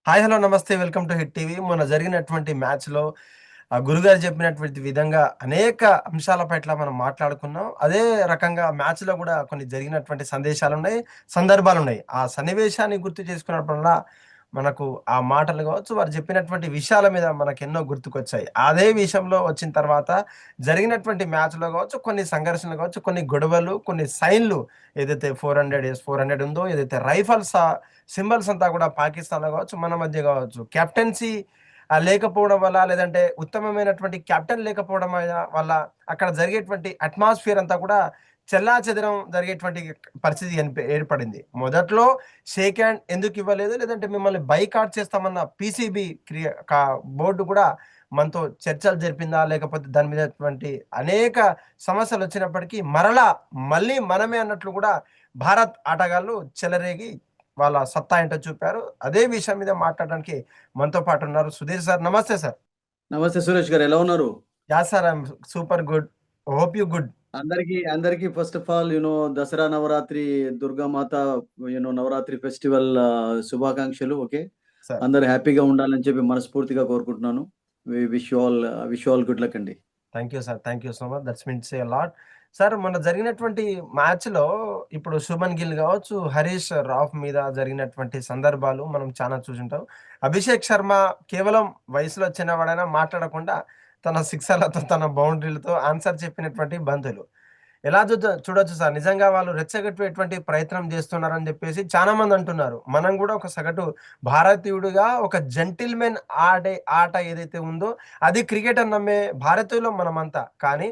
Hi hello నమస్తే welcome to hit TV. మొన్న జరిగినటువంటి మ్యాచ్లో గురుగారు చెప్పినటువంటి విధంగా అనేక అంశాల పట్ల మనం మాట్లాడుకున్నాం. అదే రకంగా మ్యాచ్లో కూడా కొన్ని జరిగినటువంటి సందేశాలు ఉన్నాయి, సందర్భాలు ఉన్నాయి. ఆ సన్నివేశాన్ని గుర్తు చేసుకున్నప్పుడల్లా మనకు ఆ మాటలు కావచ్చు, వారు చెప్పినటువంటి విషయాల మీద మనకు ఎన్నో గుర్తుకొచ్చాయి. అదే విషయంలో వచ్చిన తర్వాత జరిగినటువంటి మ్యాచ్లో కావచ్చు, కొన్ని సంఘర్షణలు కావచ్చు, కొన్ని గొడవలు, కొన్ని సైన్లు, ఏదైతే 400 ఉందో, ఏదైతే రైఫల్స్ సింబల్స్ అంతా కూడా పాకిస్తాన్లో కావచ్చు, మన మధ్య కావచ్చు, కెప్టెన్సీ లేకపోవడం వల్ల, లేదంటే ఉత్తమమైనటువంటి కెప్టెన్ లేకపోవడం వల్ల అక్కడ జరిగేటువంటి అట్మాస్ఫియర్ అంతా కూడా చెల్లా చెదరం జరిగేటువంటి పరిస్థితి ఏర్పడింది. మొదట్లో షేక్ హ్యాండ్ ఎందుకు ఇవ్వలేదు, లేదంటే మిమ్మల్ని బైకాట్ చేస్తామన్న పీసీబీ బోర్డు కూడా మనతో చర్చలు జరిపిందా, లేకపోతే దాని మీద అనేక సమస్యలు వచ్చినప్పటికీ మళ్ళీ మనమే అన్నట్లు కూడా భారత్ ఆటగాళ్ళు చెలరేగి వాళ్ళ సత్తా ఏంటో చూపారు. అదే విషయం మీద మాట్లాడడానికి మనతో పాటు ఉన్నారు సుధీర్ సార్. నమస్తే సార్. నమస్తే సురేష్ గారు, ఎలా ఉన్నారు? Yeah sir, I'm super good. Hope you good. అందరికి first of all Dasara Navaratri దుర్గామాత నవరాత్రి ఫెస్టివల్ శుభాకాంక్షలు. ఓకే, సార్, అందరు హ్యాపీగా ఉండాలని చెప్పి మనస్ఫూర్తిగా కోరుకుంటున్నాను. విష్ ఆల్ గుడ్ లక్ అండి. Thank you sir, thank you so much, that's means a lot. Sir, మొన్న జరిగినటువంటి మ్యాచ్లో ఇప్పుడు శుభన్ గిల్ కావచ్చు, హరీష్ రాఫ్ మీద జరిగినటువంటి సందర్భాలు మనం చాలా చూసుంటాం. అభిషేక్ శర్మ కేవలం వయసులో చిన్నవాడైనా మాట్లాడకుండా తన సిక్సర్లతో, తన బౌండరీలతో ఆన్సర్ చెప్పినటువంటి బంతులు ఎలా చూడొచ్చు సార్. నిజంగా వాళ్ళు రెచ్చగొట్టేటువంటి ప్రయత్నం చేస్తున్నారని చెప్పేసి చాలా మంది అంటున్నారు. మనం కూడా ఒక సగటు భారతీయుడిగా ఒక జెంటిల్మెన్ ఆడే ఆట ఏదైతే ఉందో అది క్రికెట్ అని నమ్మే భారతీయులు మనమంతా. కానీ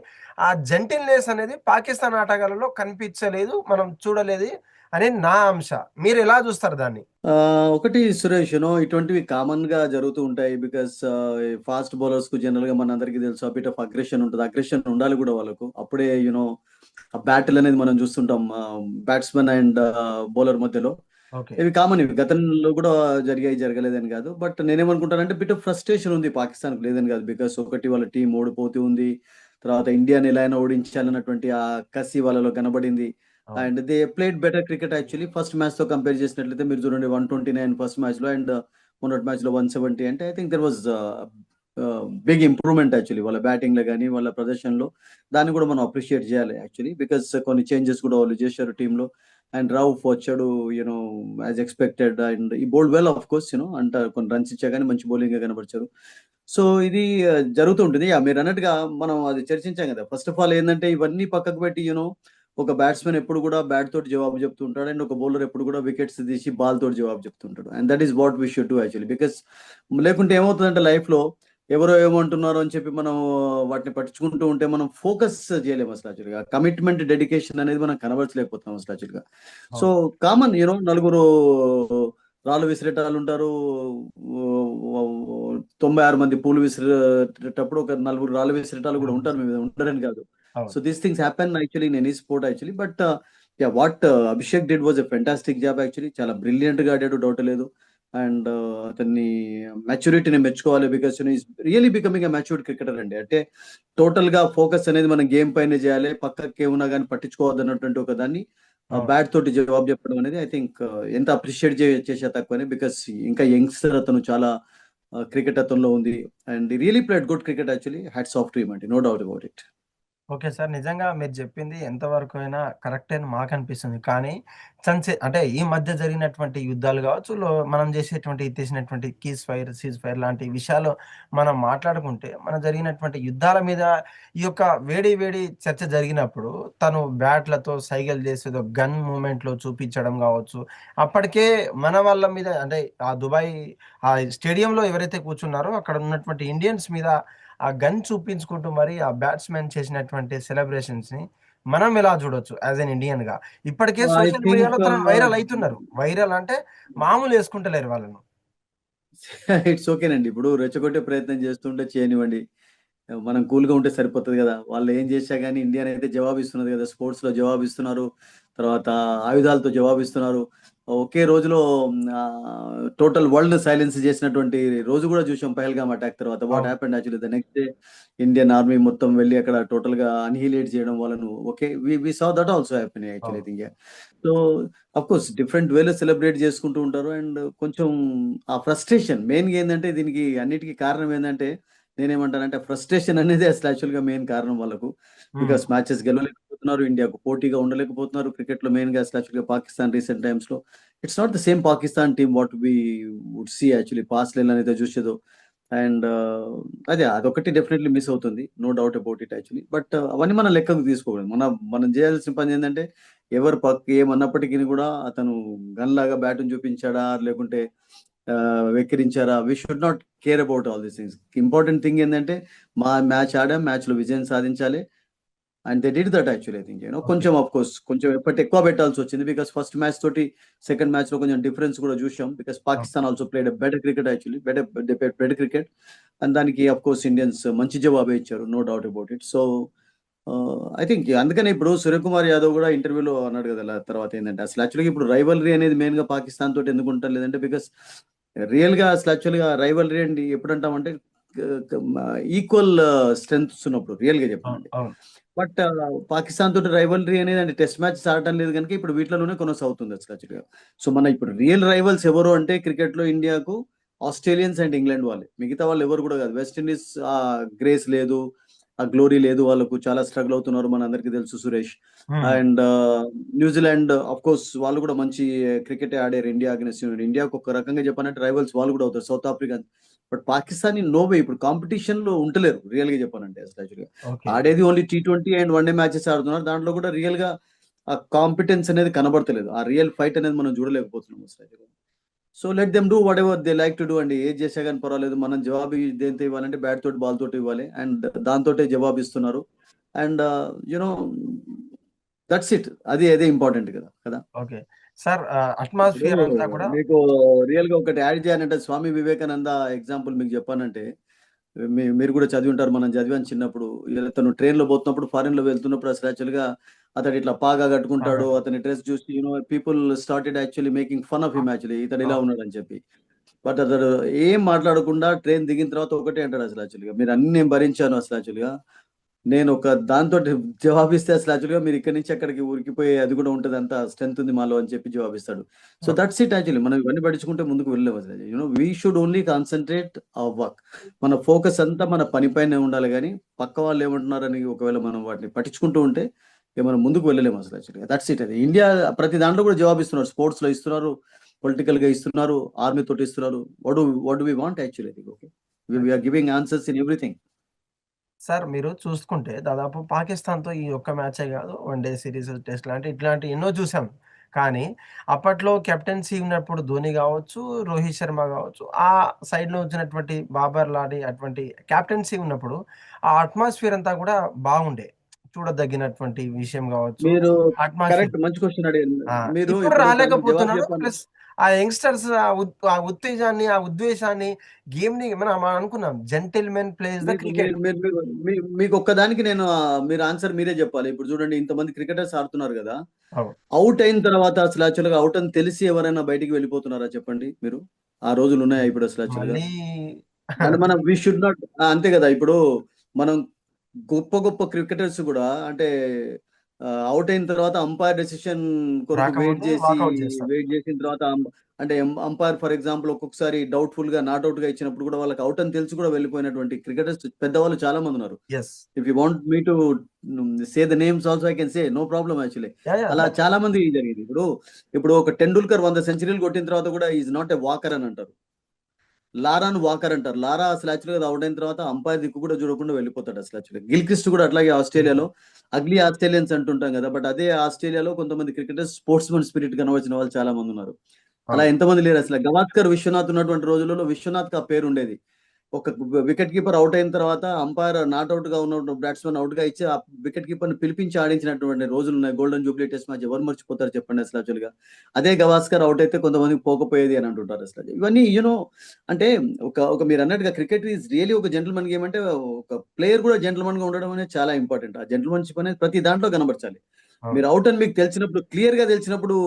ఆ జెంటిల్నెస్ అనేది పాకిస్తాన్ ఆటగాళ్ళలో కనిపించలేదు, మనం చూడలేదు అని నా అంశ. మీరు ఎలా చూస్తారు దాన్ని? ఒకటి సురేష్, ఇటువంటివి కామన్ గా జరుగుతూ ఉంటాయి. బికాస్ ఫాస్ట్ బౌలర్స్ కు జనరల్ గా మన అందరికీ తెలుసు, బిట్ ఆఫ్ అగ్రెషన్ ఉంటుంది. అగ్రెషన్ ఉండాలి కూడా వాళ్ళకు. అప్పుడే ఆ బ్యాటిల్ అనేది మనం చూస్తుంటాం బ్యాట్స్మెన్ అండ్ బౌలర్ మధ్యలో. ఓకే. ఇవి కామన్, ఇవి గతంలో కూడా జరగలేదని కాదు. బట్ నేనేమనుకుంటానంటే బిట్ ఆఫ్ ఫ్రస్ట్రేషన్ ఉంది పాకిస్తాన్ లేదని కాదు. బికాస్ ఒకటి, వాళ్ళ టీం ఓడిపోతూ ఉంది. తర్వాత ఇండియాని ఎలా అయినా ఓడించాలన్నటువంటి ఆ కసి వాళ్ళలో కనబడింది. అవును. And they played better cricket actually. First match తో కంపేర్ చేసినట్లయితే మీరు చూడండి, 129 ఫస్ట్ మ్యాచ్ లో అండ్ మొన్నటి మ్యాచ్ లో 170. అంటే I think there was big improvement actually వాళ్ళ బ్యాటింగ్ లో కానీ వాళ్ళ ప్రదర్శనలో. దాన్ని కూడా మనం అప్రిషియేట్ చేయాలి యాక్చువల్లీ, బికాస్ కొన్ని చేంజెస్ కూడా వాళ్ళు చేశారు టీంలో. అండ్ రౌఫ్ వచ్చాడు, యాజ్ ఎక్స్పెక్టెడ్. అండ్ ఈ బౌల్డ్ వెల్ ఆఫ్ కోర్స్, అంటే కొన్ని రన్స్ ఇచ్చా కానీ మంచి బౌలింగ్ గా కనబరిచారు. సో ఇది జరుగుతూ ఉంటుంది. మీరు అన్నట్టుగా మనం అది చర్చించాం కదా. ఫస్ట్ ఆఫ్ ఆల్ ఏంటంటే ఇవన్నీ పక్కకు పెట్టి, ఒక బ్యాట్స్మెన్ ఎప్పుడు కూడా బ్యాట్ తోటి జవాబు చెప్తూ ఉంటాడు. అండ్ ఒక బౌలర్ ఎప్పుడు కూడా వికెట్స్ తీసి బాల్ తోటి జవాబు చెప్తుంటాడు. And that is what we should do actually. Because లేకుంటే ఏమవుతుందంటే లైఫ్ లో ఎవరో ఏమంటున్నారు అని చెప్పి మనం వాటిని పట్టించుకుంటూ ఉంటే మనం ఫోకస్ చేయలేము అసలు. యాక్చువల్గా కమిట్మెంట్, డెడికేషన్ అనేది మనం కనబరచలేకపోతాం అసలు యాక్చువల్గా. సో అవును. కామన్, నలుగురు రాళ్ళు విసిరేటాలు ఉంటారు. 96 మంది పూలు విసిరేటప్పుడు ఒక నలుగురు రాళ్ళు విసిరేటాలు కూడా ఉంటారు. మేము ఉండరని కాదు. అవును. So these things happen actually in any sport actually. But yeah, what Abhishek did was a fantastic job actually. చాలా బ్రిలియంట్ గా ఆడాడు, డౌట్ లేదు. అండ్ అతన్ని మెచ్యూరిటీని మెచ్చుకోవాలి. Because is really becoming a matured cricketer అండి. అంటే టోటల్ గా ఫోకస్ అనేది మనం గేమ్ పైన చేయాలి, పక్కకి ఏమున్నా కానీ పట్టించుకోవద్దు అన్నటువంటి ఒక దాన్ని అవును. బ్యాట్ తోటి జవాబు చెప్పడం అనేది ఐ థింక్ ఎంత అప్రిషియేట్ చేసే తక్కువనే. బికాస్ ఇంకా యంగ్స్టర్ అతను, చాలా క్రికెట్ అతనిలో ఉంది. And really played good cricket actually. Hats off to him అండి, no doubt about it. Okay sir. నిజంగా మీరు చెప్పింది ఎంతవరకు అయినా కరెక్టే అని మాకనిపిస్తుంది. కానీ అంటే ఈ మధ్య జరిగినటువంటి యుద్ధాలు కావచ్చు, మనం తీసినటువంటి సీజ్ ఫైర్ లాంటి విషయాలు మనం మాట్లాడుకుంటే, మన జరిగినటువంటి యుద్ధాల మీద ఈ యొక్క వేడి వేడి చర్చ జరిగినప్పుడు తను బ్యాట్లతో సైగలు చేసేదో గన్ మూమెంట్లో చూపించడం కావచ్చు, అప్పటికే మన వాళ్ళ మీద, అంటే ఆ దుబాయ్ ఆ స్టేడియంలో ఎవరైతే కూర్చున్నారో అక్కడ ఉన్నటువంటి ఇండియన్స్ మీద ఆ గన్ చూపించుకుంటూ మరి ఆ బ్యాట్స్మెన్ చేసినటువంటి సెలబ్రేషన్స్ ని మనం ఎలా చూడొచ్చు యాజ్ ఎన్ ఇండియన్ గా? ఇప్పటికే ఐ సోషల్ థింక్ మీడియాలో తనను వైరల్ అవుతున్నారు. వైరల్ అంటే మామూలు వేసుకుంటలేరు వాళ్ళను. ఇట్స్ ఓకేనండి. ఇప్పుడు రెచ్చగొట్టే ప్రయత్నం చేస్తుంటే చేయనివ్వండి. మనం కూల్‌గా ఉంటే సరిపోతది గదా! వాళ్ళు ఏం చేశా గాని ఇండియానైతే జవాబిస్తున్నది గదా! స్పోర్ట్స్‌లో జవాబిస్తున్నారు. తర్వాత ఆయుధాలతో జవాబిస్తున్నారు. ఒకే రోజులో టోటల్ వరల్డ్ సైలెన్స్ చేసినటువంటి రోజు కూడా చూసాం పహల్గామ్ అటాక్ తర్వాత. వాట్ అవును. Happened actually the next day Indian army మొత్తం వెళ్ళి అక్కడ టోటల్ గా అన్హిలేట్ చేయడం వాళ్ళను. Okay, we saw that also happen actually అవును. Think. So of course different వేలో సెలబ్రేట్ చేసుకుంటూ ఉంటారు. అండ్ కొంచెం ఆ ఫ్రస్ట్రేషన్ మెయిన్గా ఏంటంటే దీనికి అన్నిటికీ కారణం ఏంటంటే నేనేమంటానంటే ఫ్రస్ట్రేషన్ అనేది అసలు యాక్చువల్గా మెయిన్ కారణం వాళ్ళకు. హ్మ్. బికాస్ మ్యాచెస్ గెలవలేకపోతున్నారు, ఇండియాకు పోటీగా ఉండలేకపోతున్నారు క్రికెట్ లో. మెయిన్ గా అసలు యాక్చువల్గా పాకిస్తాన్ రీసెంట్ టైమ్స్ లో it's not the same Pakistan team what we would see actually past అయితే చూసేదో. అండ్ అదే అదొకటి డెఫినెట్లీ మిస్ అవుతుంది, no doubt about it actually. But అవన్నీ మనం లెక్కకు తీసుకోకూడదు. మనం చేయాల్సిన పని ఏంటంటే ఎవరు పక్క ఏమన్నప్పటికీ కూడా అతను గన్ లాగా బ్యాట్ని చూపించాడా లేకుంటే వెక్కిరించారా, we should not care about all these things. Important thing ఏంటంటే మా మ్యాచ్ ఆడాం, మ్యాచ్ లో విజయం సాధించాలి. And they did that actually I think. Okay. కొంచెం ఆఫ్ కోర్స్ కొంచెం ఎఫర్ట్ ఎక్కువ పెట్టాల్సి వచ్చింది బికాస్ ఫస్ట్ మ్యాచ్ తోటి సెకండ్ మ్యాచ్ లో కొంచెం డిఫరెన్స్ కూడా చూసాం. బికాస్ అవును. Pakistan also played better cricket actually, better cricket. And దానికి ఆఫ్ కోర్స్ ఇండియన్స్ మంచి జవాబే ఇచ్చారు, no doubt about it. So I think అందుకనే ఇప్పుడు సూర్యకుమార్ యాదవ్ కూడా ఇంటర్వ్యూలో అన్నాడు కదా తర్వాత ఏంటంటే అసలు యాక్చువల్గా ఇప్పుడు రైవలరీ అనేది మెయిన్ గా పాకిస్తాన్ తోటి ఎందుకు ఉంటారు లేదంటే బికాస్ రియల్ గా అసలు యాక్చువల్గా రైవలరీ అండి ఎప్పుడంటామంటే ఈక్వల్ స్ట్రెంగ్త్స్ ఉన్నప్పుడు రియల్ గా అవును. చెప్పాలంటే. అవును. బట్ పాకిస్తాన్ తోటి రైవలరీ అనేది అంటే టెస్ట్ మ్యాచ్ ఆడటం లేదు కనుక ఇప్పుడు వీటిలోనే కొనసాగుతుంది అసలు యాక్చువల్గా. సో మన ఇప్పుడు రియల్ రైవల్స్ ఎవరు అంటే క్రికెట్ లో ఇండియాకు ఆస్ట్రేలియన్స్ అండ్ ఇంగ్లాండ్ వాళ్ళే, మిగతా వాళ్ళు ఎవరు కూడా కాదు. వెస్టిండీస్ ఆ గ్రేస్ లేదు, ఆ గ్లోరీ లేదు, వాళ్ళకు చాలా స్ట్రగుల్ అవుతున్నారు మన అందరికీ తెలుసు సురేష్. హ్మ్. అండ్ న్యూజిలాండ్ ఆఫ్ కోర్స్ వాళ్ళు కూడా మంచి క్రికెట్ ఆడారు ఇండియా అగెన్స్ట్. ఇండియాకు ఒక రకంగా చెప్పాలంటే రైవల్స్ వాళ్ళు కూడా అవుతారు, సౌత్ ఆఫ్రికా. బట్ పాకిస్తాన్ నోవే ఇప్పుడు కాంపిటీషన్ లో ఉంటలేరు రియల్ గా చెప్పాలంటే అసలు యాక్చువల్గా. ఓకే. ఆడేది only T20 and one day matches ఆడుతున్నారు, దాంట్లో కూడా రియల్ గా ఆ కాంపిటెన్స్ అనేది కనబడతలేదు, ఆ రియల్ ఫైట్ అనేది మనం చూడలేకపోతున్నాం అసలు. So let them do what ever they like to do అండి. ఏది చేసా కానీ పర్వాలేదు, మనం జవాబు దేంతో ఇవ్వాలంటే బ్యాట్ తోటి బాల్ తోటి ఇవ్వాలి, అండ్ దాంతోటే జవాబు ఇస్తున్నారు. అండ్ యునో దట్స్ ఇట్, అది అదే ఇంపార్టెంట్ కదా కదా. ఓకే. సార్ ఇప్పుడు అట్మాస్ఫియర్ అంతా కూడా మీకు రియల్ గా ఒకటి యాడ్ చేయాలంటే స్వామి వివేకానంద ఎగ్జాంపుల్ మీకు చెప్పానంటే మీరు కూడా చదివి ఉంటారు, మనం చదివాను చిన్నప్పుడు. ఇలా తను ట్రైన్ లో పోతున్నప్పుడు ఫారిన్ లో వెళ్తున్నప్పుడు అసలు యాక్చువల్ గా అతడు ఇట్లా పాగా కట్టుకుంటాడు, బాగా. అతని డ్రెస్ చూసి people started actually making fun of him actually, ఇతడు ఇలా అవును. ఉన్నాడు అని చెప్పి. బట్ అతడు ఏం మాట్లాడకుండా ట్రైన్ దిగిన తర్వాత ఒకటే అంటాడు అసలు యాక్చువల్గా, మీరు అన్ని నేను భరించాను అసలు యాక్చువల్గా, నేను ఒక దాంతో జవాబిస్తే అసలు యాక్చువల్గా మీరు ఇక్కడి నుంచి అక్కడికి ఉరికిపోయే అది కూడా ఉంటుంది, అంత స్ట్రెంత్ ఉంది మాలో అని చెప్పి జవాబిస్తాడు. So okay. That's it actually, మనం ఇవన్నీ పట్టించుకుంటే ముందుకు వెళ్ళలేము అసలు. We should only concentrate our work. మన ఫోకస్ అంతా మన పనిపైనే ఉండాలి కానీ పక్క వాళ్ళు ఏమంటున్నారని ఒకవేళ మనం వాటిని పట్టించుకుంటూ ఉంటే ఇక మనం ముందుకు వెళ్ళలేము అసలు యాక్చువల్గా. That's it. అది ఇండియా ప్రతి దాంట్లో కూడా జవాబిస్తున్నారు, స్పోర్ట్స్ లో ఇస్తున్నారు, పొలిటికల్ గా ఇస్తున్నారు, ఆర్మీ తోటి ఇస్తున్నారు. What do we want actually. Okay, we're giving answers in everything. Sir మీరు చూసుకుంటే దాదాపు పాకిస్తాన్‌తో ఈ ఒక్క మ్యాచే గాదు. వన్ డే సీరీస్, టెస్ట్ లాంటి ఇట్లాంటి ఎన్నో చూసాం. కానీ అప్పట్లో కెప్టెన్సీ ఉన్నప్పుడు ధోని గావచ్చు, రోహిత్ శర్మ గావచ్చు, ఆ సైడ్‌లో వచ్చినటువంటి బాబర్ లాంటి అటువంటి కెప్టెన్సీ ఉన్నప్పుడు ఆ అట్మాస్ఫియర్ అంతా గూడా బాగుండే. చూడదగినటువంటి విషయం గావచ్చు. మీరు అట్మాస్ఫియర్. కరెక్ట్, మంచి క్వశ్చన్ అడిగారు. ఆ! మీరు ఇప్పుడు ఇప్పుడు దానికి జవాబు రాలేకపోతున్నాడు. చెప్పాలి. ప్లస్ ఆ యంగ్‌స్టర్స్ ఆ ఉత్తేజాన్ని, ఆ ఉద్వేషాన్ని గేమ్‌ని మనం అనుకున్నాం. జెంటిల్‌మెన్ ప్లేస్ ద మీకు క్రికెట్. మీరు మీరు మీరు మీకు ఒక్కదానికి నేను మీరు ఆన్సర్ మీరే చెప్పాలి. ఇప్పుడు చూడండి, ఇంతమంది క్రికెటర్స్ ఆడుతున్నారు కదా, అవును. అవుట్ అయిన తర్వాత అసలు యాక్చువల్గా అవుట్ అని తెలిసి ఎవరైనా బయటికి వెళ్ళిపోతున్నారా చెప్పండి మీరు. ఆ రోజులు ఉన్నాయా ఇప్పుడు అసలు యాక్చువల్గా? మళ్ళీ అండ్ మనం వి షుడ్ నాట్, అంతే కదా. ఇప్పుడు మనం గొప్ప గొప్ప క్రికెటర్స్ కూడా అంటే అవుట్ అయిన తర్వాత అంపైర్ డెసిషన్ కొరకు రాకముందు వాకౌట్ చేస్తారు. వెయిట్ చేసిన తర్వాత అంటే అంపైర్ ఫర్ ఎగ్జాంపుల్ ఒక్కొక్కసారి డౌట్ఫుల్ గా నాట్అవుట్ గా ఇచ్చినప్పుడు కూడా వాళ్ళకి అవుట్ అని తెలిసి కూడా వెళ్ళిపోయినటువంటి క్రికెటర్స్ పెద్దవాళ్ళు చాలా మంది ఉన్నారు. Yes. If you want me to say the names also I can say, no problem actually. Yeah! అలా దట్ చాలా మంది జరిగింది. ఇప్పుడు ఒక టెండూల్కర్ 100 సెంచరీలు కొట్టిన తర్వాత కూడా ఈజ్ నాట్ ఎ వాకర్ అని అంటారు, లారాను వాకర్ అంటారు. లారా అసలు యాక్చువల్‌గా ఔట్ అయిన తర్వాత అంపైర్ దిక్కు కూడా చూడకుండా వెళ్ళిపోతాడు అసలు యాక్చువల్‌గా. గిల్ క్రిస్ట్ కూడా అట్లాగే ఆస్ట్రేలియాలో అగ్లీ ఆస్ట్రేలియన్స్ అంటుంటాం కదా, బట్ అదే ఆస్ట్రేలియాలో కొంతమంది క్రికెటర్స్ స్పోర్ట్స్‌మన్ స్పిరిట్ కనబరిచిన వాళ్ళు చాలా మంది ఉన్నారు. అలా అవును. ఎంతమంది లేరు అసలు. గవాస్కర్, విశ్వనాథ్ ఉన్నటువంటి రోజులలో విశ్వనాథ్‌కి ఆ పేరు ఉండేది. ఒక వికెట్ కీపర్ అవుట్ అయిన తర్వాత అంపైర్ నాట్ ఔట్ గా ఉన్న బ్యాట్స్‌మన్ అవుట్ గా ఇచ్చి ఆ వికెట్ కీపర్‌ని పిలిపించి ఆడించినటువంటి రోజులున్నాయి. గోల్డెన్ జూబ్లీ టెస్ట్ మ్యాచ్ ఎవరు మర్చిపోతారు చెప్పండి అసలు యాక్చువల్‌గా. అదే గవాస్కర్ అవుట్ అయితే కొంతమందికి పోకపోయేది అని అంటుంటారు అసలు. ఇవన్నీ అంటే ఒక మీరన్నట్టుగా క్రికెట్ ఈజ్ రియల్లీ ఒక జెంటిల్‌మన్ గేమ్. అంటే ఒక ప్లేయర్ కూడా జెంటిల్‌మన్‌గా ఉండడం అనేది చాలా ఇంపార్టెంట్. ఆ జెంటిల్‌మన్‌షిప్ అనేది ప్రతి దాంట్లో కనబరచాలి. అవును. మీరు ఔట్ అని మీకు తెలిసినప్పుడు, క్లియర్‌గా తెలిసినప్పుడు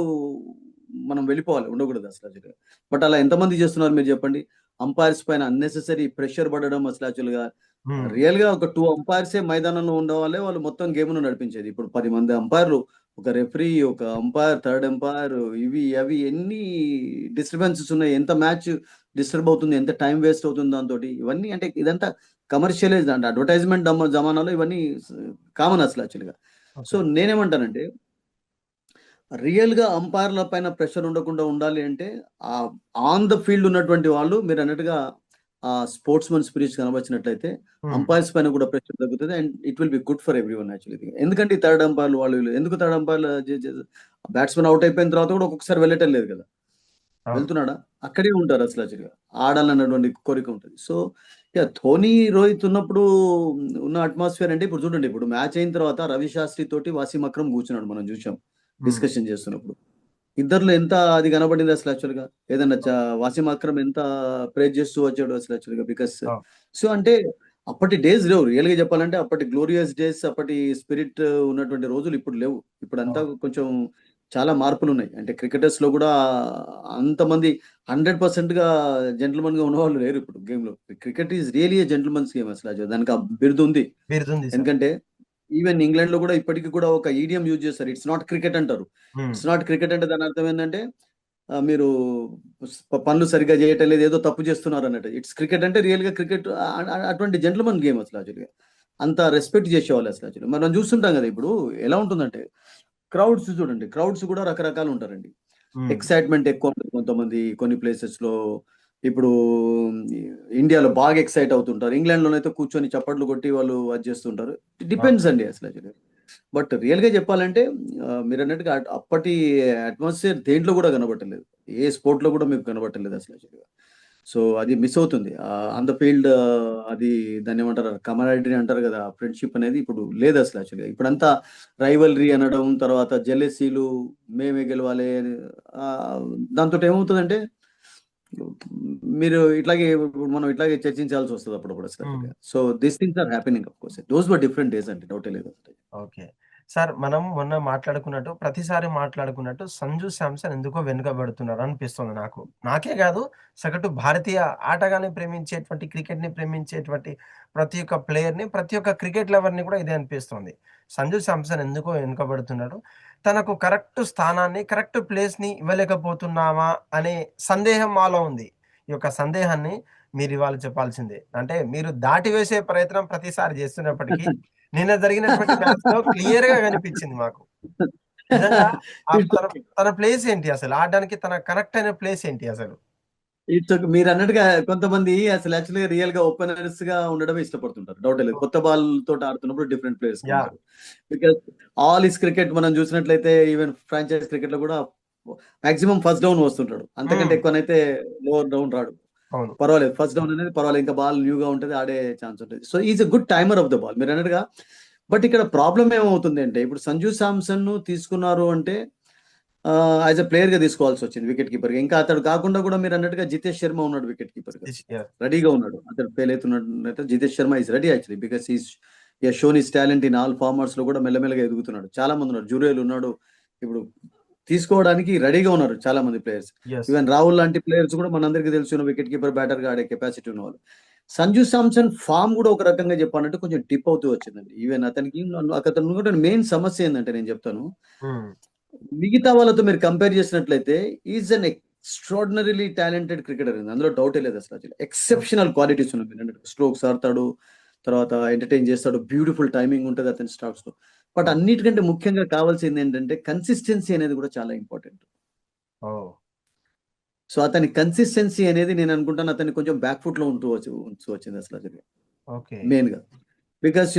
మనం వెళ్ళిపోవాలి, ఉండకూడదు అసలు యాక్చువల్గా. బట్ అలా ఎంతమంది చేస్తున్నారు మీరు చెప్పండి? అంపైర్స్ పైన అన్నెసెసరీ ప్రెషర్ పడడం అసలు యాక్చువల్గా హ్మ్. రియల్గా ఒక 2 అంపైర్సే మైదానంలో ఉండవాళ్ళే వాళ్ళు మొత్తం గేమ్ను నడిపించేది. ఇప్పుడు 10 మంది అంపైర్లు, ఒక రెఫరీ, ఒక అంపైర్, థర్డ్ అంపైర్, ఇవి అవి ఎన్ని డిస్టర్బెన్సెస్ ఉన్నాయి, ఎంత మ్యాచ్ డిస్టర్బ్ అవుతుంది, ఎంత టైం వేస్ట్ అవుతుంది దాంతోటి. ఇవన్నీ అంటే ఇదంతా కమర్షియలైజ్ అంటే అడ్వర్టైజ్మెంట్ జమానాలో ఇవన్నీ కామన్ అసలు యాక్చువల్గా. So okay. నేనేమంటానంటే రియల్‌గా అంపైర్‌ల పైన ప్రెషర్ ఉండకుండా ఉండాలి అంటే ఆన్ ద ఫీల్డ్ ఉన్నటువంటి వాళ్ళు మీరన్నట్టుగా స్పోర్ట్స్‌మన్ స్పిరిట్ కనబరిచినట్లయితే హ్మ్. అంపైర్స్ పైన కూడా ప్రెషర్ తగ్గుతది. And it will be good for everyone actually. ఎందుకంటే ఈ థర్డ్ అంపైర్‌లు వాళ్ళు వీళ్ళు ఎందుకు థర్డ్ అంపైర్‌లు బ్యాట్స్‌మన్ ఔట్ అయిపోయిన తర్వాత కూడా ఒక్కొక్కసారి వెళ్ళటం లేదు కదా! అవును. వెళ్తున్నాడా? అక్కడే ఉంటారు అసలు యాక్చువల్‌గా. ఆడాలన్నటువంటి కోరిక ఉంటది. సో ధోని, రోహిత్ ఉన్నప్పుడు ఉన్న అట్మాస్ఫియర్ అంటే ఇప్పుడు చూడండి, ఇప్పుడు మ్యాచ్ అయిన తర్వాత రవి శాస్త్రి తోటి వాసీమ్ అక్రమ్ కూర్చున్నాడు, మనం చూసాం హ్మ్. డిస్కషన్ చేస్తున్నప్పుడు. ఇద్దరిలో ఎంత అది కనబడింది అసలు యాక్చువల్‌గా. ఏదన్నా వాసీమ్ అక్రమ్ ఎంత ప్రైజ్ చేస్తూ వచ్చాడు అసలు యాక్చువల్‌గా. బికాస్ అవును. సో అంటే అప్పటి డేస్ లేవు. రియల్‌గా చెప్పాలంటే అప్పటి గ్లోరియస్ డేస్, అప్పటి స్పిరిట్ ఉన్నటువంటి రోజులు ఇప్పుడు లేవు. ఇప్పుడంతా అవును. కొంచెం చాలా మార్పులున్నాయి. అంటే క్రికెటర్స్‌లో గూడా అంతమంది 100%గా జెంటిల్‌మన్‌గా ఉన్నవాళ్ళు లేరు ఇప్పుడు గేమ్‌లో. Cricket is really a gentleman's game అసలు. దానికి ఆ బిరుదుంది. బిరుదుంది సార్. ఎందుకంటే ఈవెన్ ఇంగ్లాండ్‌లో గూడా ఇప్పటికి కూడా ఒక ఈడియం యూజ్ చేస్తారు. ఇట్స్ నాట్ క్రికెట్ అంటారు. హ్మ్. ఇట్స్ నాట్ క్రికెట్ అంటే దాని అర్థం ఏందంటే మీరు పనులు సరిగ్గా చేయటం లేదు, ఏదో తప్పు చేస్తున్నారన్నట్టు. ఇట్స్ క్రికెట్ అంటే రియల్‌గా క్రికెట్ అటువంటి జెంటిల్‌మన్ గేమ్ అసలు యాక్చువల్‌గా. అంత రెస్పెక్ట్ చేసేవాళ్ళు అసలు యాక్చువల్‌గా. మనం చూస్తుంటాం గదా! ఇప్పుడు ఎలా ఉంటుందంటే క్రౌడ్స్ చూడండి. క్రౌడ్స్ కూడా రకరకాలు ఉంటారండి. హ్మ్. ఎక్సైట్‌మెంట్ ఎక్కువుంటది కొంతమంది కొన్ని ప్లేసెస్‌లో. ఇప్పుడు ఇండియాలో బాగా ఎక్సైట్ అవుతుంటారు. ఇంగ్లాండ్‌లోనైతే కూర్చొని చప్పట్లు కొట్టి వాళ్ళు అది చేస్తుంటారు. ఇట్ అవును. డిపెండ్స్ అండి అసలు యాక్చువల్‌గా. బట్ రియల్‌గా చెప్పాలంటే మీరన్నట్టుగా అప్పటి అట్మాస్ఫియర్ దేంట్లో గూడా కనబడట్లేదు. ఏ స్పోర్ట్‌లో గూడా మీకు కనబడట్లేదు అసలు యాక్చువల్‌గా. సో, అది మిస్ అవుతుంది. ఆన్ ద ఫీల్డ్ అది దాన్నేమంటారు కమారాడరీ అంటారు గదా! ఫ్రెండ్‌షిప్ అనేది ఇప్పుడు లేదసలు యాక్చువల్‌గా. ఇప్పుడంతా రైవల్రీ అనడం, తర్వాత జెలసీలు, మేమే గెలవాలి అని దాంతోటి ఏమవుతదంటే మీరు ఇట్లాగే ఇప్పుడు మనం ఇట్లాగే చర్చించాల్సొస్తది అప్పుడప్పుడు అసలు హ్మ్. యాక్చువల్‌గా. So, these things are happening of course. Those were different days అండి. డౌటే లేదు అసలు. ఓకే. సార్ మనం మొన్న మాట్లాడుకున్నట్టు, ప్రతిసారి మాట్లాడుకున్నట్టు 'సంజు శాంసన్' ఎందుకో వెనుకబడుతున్నారు అనిపిస్తుంది నాకు. నాకే గాదు, సగటు భారతీయ ఆటగాన్ని ప్రేమించేటువంటి, క్రికెట్‌ని ప్రేమించేటువంటి ప్రతి ఒక్క ప్లేయర్‌ని, ప్రతి ఒక్క క్రికెట్ లవర్‌ని కూడా ఇదే అనిపిస్తోంది. 'సంజు శాంసన్' ఎందుకో వెనుకబడుతున్నాడు. తనకు కరెక్ట్ స్థానాన్ని, కరెక్ట్ ప్లేస్‌ని ఇవ్వలేకపోతున్నామా అనే సందేహం మాలో ఉంది. ఈ యొక్క సందేహాన్ని మీరివాళ చెప్పాల్సిందే. అంటే మీరు దాటివేసే ప్రయత్నం ప్రతిసారి చేస్తున్నప్పటికీ నిన్న జరిగినటువంటి మ్యాచ్‌లో క్లియర్‌గా కనిపించింది మాకు. నిజంగా ఇట్స్ తన తన ప్లేస్ ఏంటి అసలు? ఆడడానికి తన కనెక్ట్ అయిన ప్లేస్ ఏంటి అసలు? It's okay. మీరన్నట్టుగా కొంతమంది అసలు యాక్చువల్‌గా రియల్‌గా ఓపెనర్స్‌గా ఉండడమే ఇష్టపడుతుంటారు. డౌటే లేదు. కొత్త బాల్ తోటి ఆడుతున్నప్పుడు డిఫరెంట్ ప్లేయర్స్‌గా యాహ్! ఉంటారు. బికాజ్ ఆల్ ఈస్ క్రికెట్ మనం చూసినట్లయితే ఈవెన్ ఫ్రాంచైజ్ క్రికెట్‌లో కూడా మాక్సిమం ఫస్ట్ డౌన్ వస్తుంటాడు. అంతకంటే హ్మ్. ఎక్కువనైతే లోవర్ డౌన్ రాడు. అవును. పర్వాలేదు. ఫస్ట్ డౌన్ అనేది పర్వాలేదు. ఇంకా బాల్ న్యూగా ఉంటది. ఆడే ఛాన్స్ ఉంటది. So, is a good timer of the ball మీరన్నట్టుగా. బట్ ఇక్కడ ప్రాబ్లమ్ ఏమవుతుంది అంటే ఇప్పుడు సంజు శాంసన్‌ను తీసుకున్నారు అంటే యాస్ ఎ ప్లేయర్‌గా తీసుకోవాల్సొచ్చింది వికెట్ కీపర్‌గా. ఇంకా అతడు కాకుండా కూడా మీరన్నట్టుగా జితేష్ శర్మ ఉన్నాడు వికెట్ కీపర్‌గా. యాహ్! రెడీగా ఉన్నాడు. అతడు ఫెయిల్ అయితున్నట్టు Jitesh Sharma is ready actually. Because he has shown his talent in all ఫార్మాట్స్‌లో కూడా మెల్లమెల్లగా ఎదుగుతున్నాడు. చాలా మంది ఉన్నారు. జురేల్ ఉన్నాడు. ఇప్పుడు తీసుకోవడానికి రెడీగా ఉన్నారు చాలా మంది ప్లేయర్స్. యెస్. ఈవెన్ రాహుల్ లాంటి ప్లేయర్స్ కూడా మనందరికీ తెలిసిన వికెట్ కీపర్, బ్యాటర్‌గా ఆడే కెపాసిటీ ఉన్నవాళ్ళు. సంజు శాంసన్ ఫార్మ్ కూడా ఒక రకంగా చెప్పాలంటే కొంచెం డిప్ అవుతూ వచ్చిందండి. ఈవెన్ అతనికి మెయిన్ సమస్య ఏందంటే నేను చెప్తాను. హ్మ్. మిగతా వాళ్ళతో మీరు కంపేర్ చేసినట్లయితే ఈజ్ అన్ ఎక్స్ట్రార్డినరీలీ టాలెంటెడ్ క్రికెటర్ అండి. అందులో డౌటే లేదు అసలు. ఓకే. ఎక్సెప్షనల్ క్వాలిటీస్ ఉన్నాయి. మీరన్నట్టు స్ట్రోక్స్ ఆడతాడు. తర్వాత ఎంటర్‌టైన్ చేస్తాడు. బ్యూటిఫుల్ టైమింగ్ ఉంటది అతని స్ట్రోక్స్‌లో. బట్ అవును. అన్నిటికంటే ముఖ్యంగా కావాల్సింది ఏంటంటే కన్సిస్టెన్సీ అనేది కూడా చాలా ఇంపార్టెంట్. ఓహ్! సో, అతని కన్సిస్టెన్సీ అనేది నేను అనుకుంటాను అతన్ని కొంచెం బ్యాక్ ఫుట్‌లో ఉంచు వచ్చింది అసలు ఓకే. మెయిన్‌గా. బికాస్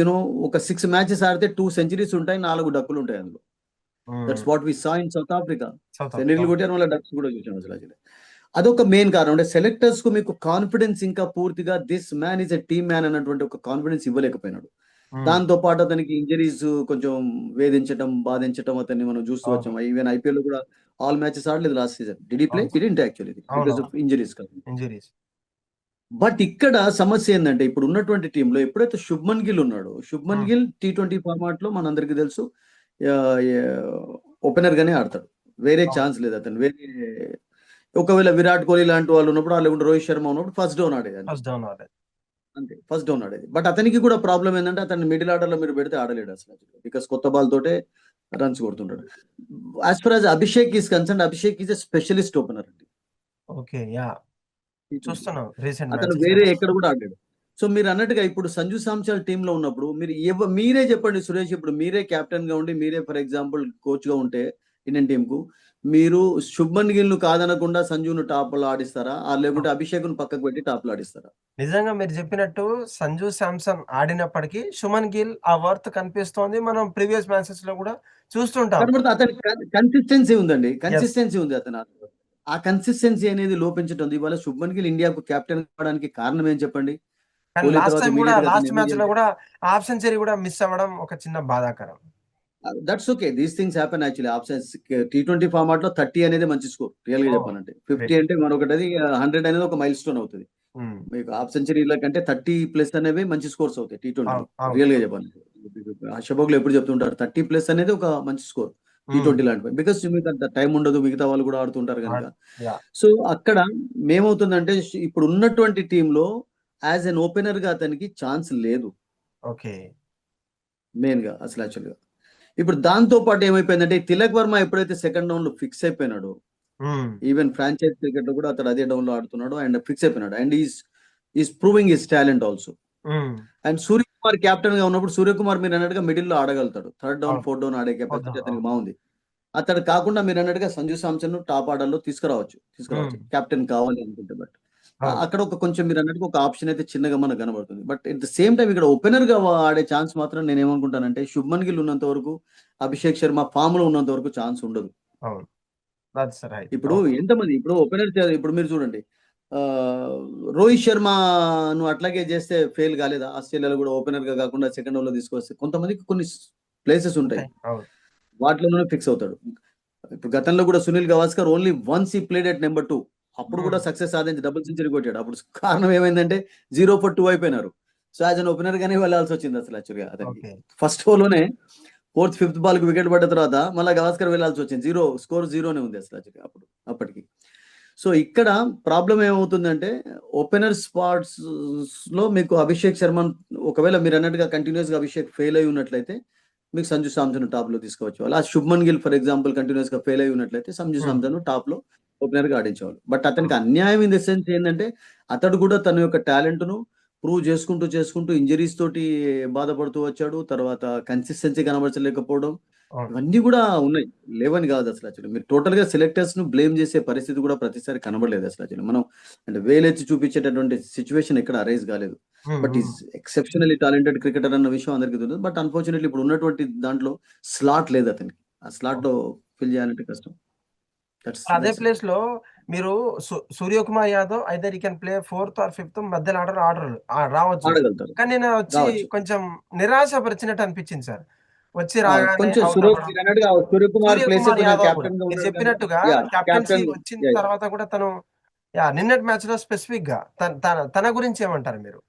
ఒక 6 మ్యాచెస్ ఆడితే 2 సెంచరీస్ ఉంటాయి. 4 డక్కులుంటాయి అందులో. Hmm. That's what we saw in South Africa. South Africa. సెంచరీలు కొట్టారు. మళ్ళా డక్స్ కూడా చూసాం అసలు. అదొక మెయిన్ కారణం. అంటే సెలెక్టర్స్‌కు మీకు కాన్ఫిడెన్స్ ఇంకా పూర్తిగా this man is a team man అన్నటువంటి ఒక కాన్ఫిడెన్స్ ఇవ్వలేకపోయినాడు. హ్మ్. దాంతో పాటు అతనికి ఇంజరీస్ కొంచెం వేధించటం, బాధించటం అతన్ని మనం చూస్తూ అవును. వచ్చాం. ఈవెన్ ఐపీఎల్‌లో కూడా ఆల్ మ్యాచెస్ ఆడలేదు last season. Did he play? అవును. హి డిడ్న్ట్ యాక్చువల్లీ బికాస్ అవునవును. ఆఫ్ ఇంజరీస్ కాదు. ఇంజ్యూరీస్. బట్ ఇక్కడ సమస్య ఏందంటే ఇప్పుడు ఉన్నటువంటి టీమ్‌లో ఎప్పుడైతే శుభ్మన్ గిల్ ఉన్నాడో, శుభ్మన్ హ్మ్. గిల్ టీ20 ఫార్మాట్‌లో మనందరికీ తెలుసు ఓపెనర్ గానే ఆడతాడు. వేరే అవును. ఛాన్స్ లేదు అతను. వేరే ఒకవేళ విరాట్ కోహ్లీ లాంటి వాళ్ళు ఉన్నప్పుడు, లేకుంటే రోహిత్ శర్మ ఉన్నప్పుడు ఫస్ట్ డౌన్ ఆడేది అంతే. ఫస్ట్ డౌన్ ఆడేది. అంతే ఫస్ట్ డౌన్ ఆడేది. బట్ అతనికి కూడా ప్రాబ్లం ఏంటంటే అతన్ని మిడిల్ ఆర్డర్ లో మీరు పెడితే ఆడలేడు అసలు. బికాస్ కొత్త బాల్ తోటే రన్స్ కొడుతుంటాడు. As far as Abhishek is concern, Abhishek is a specialist opener అండి. ఓకే. యాహ్! చూస్తున్నాం రీసెంట్ అతను వేరే మ్యాచెస్‌లలో. ఎక్కడ కూడా ఆడాడు. సో మీరు అన్నట్టుగా ఇప్పుడు సంజు సామ్సన్ టీమ్ లో ఉన్నప్పుడు మీరు మీరే చెప్పండి సురేష్, ఇప్పుడు మీరే కెప్టెన్ గా ఉండి, మీరే ఫర్ ఎగ్జాంపుల్ కోచ్ గా ఉంటే ఇండియన్ టీమ్ కు, మీరు శుభ్మన్ గిల్ ను కాదనకుండా సంజును టాప్ లో ఆడిస్తారా? లేకుంటే అభిషేక్ ను పక్కకు పెట్టి టాప్ లో ఆడిస్తారా? నిజంగా మీరు చెప్పినట్టు సంజు శాంసన్ ఆడినప్పటికీ సుమన్ గిల్ ఆ వర్త్ కనిపిస్తోంది. మనం ప్రీవియస్ మ్యాచెస్‌లో కూడా చూస్తుంటాం. కనబడుతుంది అతని కన్సిస్టెన్సీ ఉందండి. యెస్. కన్సిస్టెన్సీ ఉంది అతను. ఆ కన్సిస్టెన్సీ అనేది లోపించటం ఉంది. ఇవాళ శుభ్మన్ గిల్ ఇండియాకు కెప్టెన్ కావడానికి కారణం ఏం చెప్పండి? కానీ కోహ్లీ లాస్ట్ తర్వాత టైమ్ గూడా ఇమ్మీడియేట్ గా అతను లాస్ట్ మ్యాచ్‌లో గూడా హాఫ్ సెంచరీ గూడా మిస్ అవ్వడం ఒక చిన్న బాధాకరం. That's okay. These things happen actually. Options T20 format లో 30 అనేది మంచి స్కోర్ రియల్ గా ఓహ్! చెప్పాలంటే. 50 గ్రేట్. అంటే మరొకటది, 100 అనేది ఒక మైల్ స్టోన్ అవుతది. హ్మ్. మీకు హాఫ్ సెంచరీల కంటే 30 ప్లస్ అనేవి మంచి స్కోర్స్ అవుతాయి టీ20లో. అవును. అవును. రియల్ గా చెప్పాలంటే. షబోగ్లు ఎప్పుడు చెప్తుంటారు 30 ప్లస్ అనేది ఒక మంచి స్కోర్ హ్మ్. టీ20 లాంటివి. బికాస్ మీకు అంత టైం ఉండదు, మిగతా వాళ్ళు కూడా ఆడుతుంటారు కనుక. యాహ్! సో అక్కడ మేమవుతుందంటే ఇప్పుడు ఉన్నటువంటి టీంలో యాజ్ ఎన్ ఓపెనర్ గా అతనికి ఛాన్స్ లేదు ఓకే. మెయిన్ గా అసలు యాక్చువల్‌గా. ఇప్పుడు దాంతో పాటు ఏమైపోయిందంటే తిలక్ వర్మ ఎప్పుడైతే సెకండ్ డౌన్ లో ఫిక్స్ అయిపోయినాడో, హ్మ్. ఈవెన్ ఫ్రాంచైజ్ క్రికెట్ లో కూడా అతను అదే డౌన్ లో ఆడుతున్నాడు అండ్ ఫిక్స్ అయిపోయినాడు. And is proving his talent also. Hmm. And Suryakumar captain గా ఉన్నప్పుడు సూర్యకుమార్ మీరు అన్నట్టుగా మిడిల్ లో ఆడగలుగుతాడు. థర్డ్ డౌన్, అవును. ఫోర్త్ డౌన్ ఆడే వద్దు. కెపాసిటీ అతనికి అవును. బాగుంది. అతడు కాకుండా మీరు అన్నట్టుగా సంజు సామ్సన్ టాప్ ఆర్డర్ లో తీసుకురావచ్చు హ్మ్. కెప్టెన్ కావాలి అనుకుంటే. బట్ అవును. అక్కడ ఒక కొంచెం మీరు అన్నట్టుగా ఒక ఆప్షన్ అయితే చిన్నగా మనకు కనబడుతుంది. But at the same time ఇక్కడ ఓపెనర్ గా ఆడే ఛాన్స్ మాత్రం నేను ఏమనుకుంటానంటే శుభ్మన్ గిల్ ఉన్నంత వరకు, అభిషేక్ శర్మ ఫామ్ లో ఉన్నంత వరకు ఛాన్స్ ఉండదు. అవును. That's right. ఇప్పుడు ఓకే. ఎంతమంది ఇప్పుడు ఓపెనర్ ఇప్పుడు మీరు చూడండి, రోహిత్ శర్మ నువ్వు అట్లాగే చేస్తే ఫెయిల్ కాలేదా? ఆస్ట్రేలియాలో కూడా ఓపెనర్ గా కాకుండా సెకండ్ ఓవర్ లో తీసుకొస్తే కొంతమందికి కొన్ని ప్లేసెస్ ఉంటాయి, ఉంటాయి. అవును. వాటిలోనే ఫిక్స్ అవుతాడు. ఇప్పుడు గతంలో కూడా సునీల్ గవాస్కర్ ఓన్లీ వన్స్ ఈ ప్లేడ్ ఎట్ నెంబర్ 2, అప్పుడు కూడా హ్మ్. సక్సెస్ సాధించి డబుల్ సెంచరీ కొట్టాడు. అప్పుడు కారణం ఏమైందంటే 0 for 2 అయిపోయినారు. సో యాజ్ అన్ ఓపెనర్ గానే వెళ్ళాల్సి వచ్చింది అసలు యాక్చువల్గా అతనికి. ఓకే. ఫస్ట్ ఓవర్లోనే ఫోర్త్, ఫిఫ్త్ బాల్ కి వికెట్ పడ్డ తర్వాత మళ్ళీ గవాస్కర్ వెళ్ళాల్సి వచ్చింది. స్కోర్ జీరోనే ఉంది అసలు యాక్చువల్గా అప్పటికి. సో ఇక్కడ ప్రాబ్లం ఏమవుతుందంటే ఓపెనర్ స్పాట్స్ లో మీకు అభిషేక్ శర్మ, ఒకవేళ మీరు అన్నట్టుగా కంటిన్యూస్ గా అభిషేక్ ఫెయిల్ అయి ఉన్నట్లయితే మీకు సంజు సామ్సన్ టాప్ లో తీసుకోవచ్చు. అలా Shubman Gill for example continuous గా ఫెయిల్ అయి ఉన్నట్లయితే సంజు హ్మ్. సామ్సన్ టాప్ లో ఓపెనర్ గా ఆడించేవాళ్ళు. బట్ అతనికి హ్మ్. అన్యాయం ఇన్ ద సెన్స్ ఏంటంటే అతడు కూడా తన యొక్క టాలెంట్ ను ప్రూవ్ చేసుకుంటూ ఇంజరీస్ తోటి బాధపడుతూ వచ్చాడు. తర్వాత కన్సిస్టెన్సీ కనబరచలేకపోవడం, అవును. ఇవన్నీ కూడా ఉన్నాయి. లేవని కాదు అసలు యాక్చువల్లీ. మీరు టోటల్ గా సెలెక్టర్స్ ను బ్లేమ్ చేసే పరిస్థితి కూడా ప్రతిసారి కనబడలేదు అసలు యాక్చువల్లీ. మనం అంటే వేలెత్తి చూపించేటటువంటి సిచ్యువేషన్ ఎక్కడ అరైజ్ కాలేదు. హ్మ్. బట్ ఈస్ హ్మ్. ఎక్సెప్షనల్లీ టాలెంటెడ్ క్రికెటర్ అన్న విషయం అందరికీ తెలుసు. బట్ అన్ఫార్చునేట్లీ ఇప్పుడు ఉన్నటువంటి దాంట్లో స్లాట్ లేదు అతనికి. ఆ స్లాట్ లో ఓకే. ఫిల్ చేయాలంటే కష్టం. దట్స్ అదే దట్స్ ఇట్. ప్లేస్‌లో మీరు Suryakumar Yadav either he can play fourth or fifth మధ్యలో రావచ్చు. ఆడగలుగుతారు. కానీ నేను వచ్చి రావచ్చు. కొంచెం నిరాశపరిచినట్టు అనిపించింది సార్. వచ్చి రాగానే కొంచెం ఔట్ అవ్వడం. మీరు అన్నట్టుగా సూర్యకుమార్ ప్లేస్ సూర్యకుమార్ తను యాదవ్ గూడా కెప్టెన్ గా మీరు ఉన్నాడు కనుక. చెప్పినట్టుగా యా కెప్టెన్సీ కెప్టెన్. వచ్చిన యా తర్వాత కూడా తను నిన్నటి మ్యాచ్‌లో స్పెసిఫిక్‌గా తన గురించి ఏమంటారు మీరు?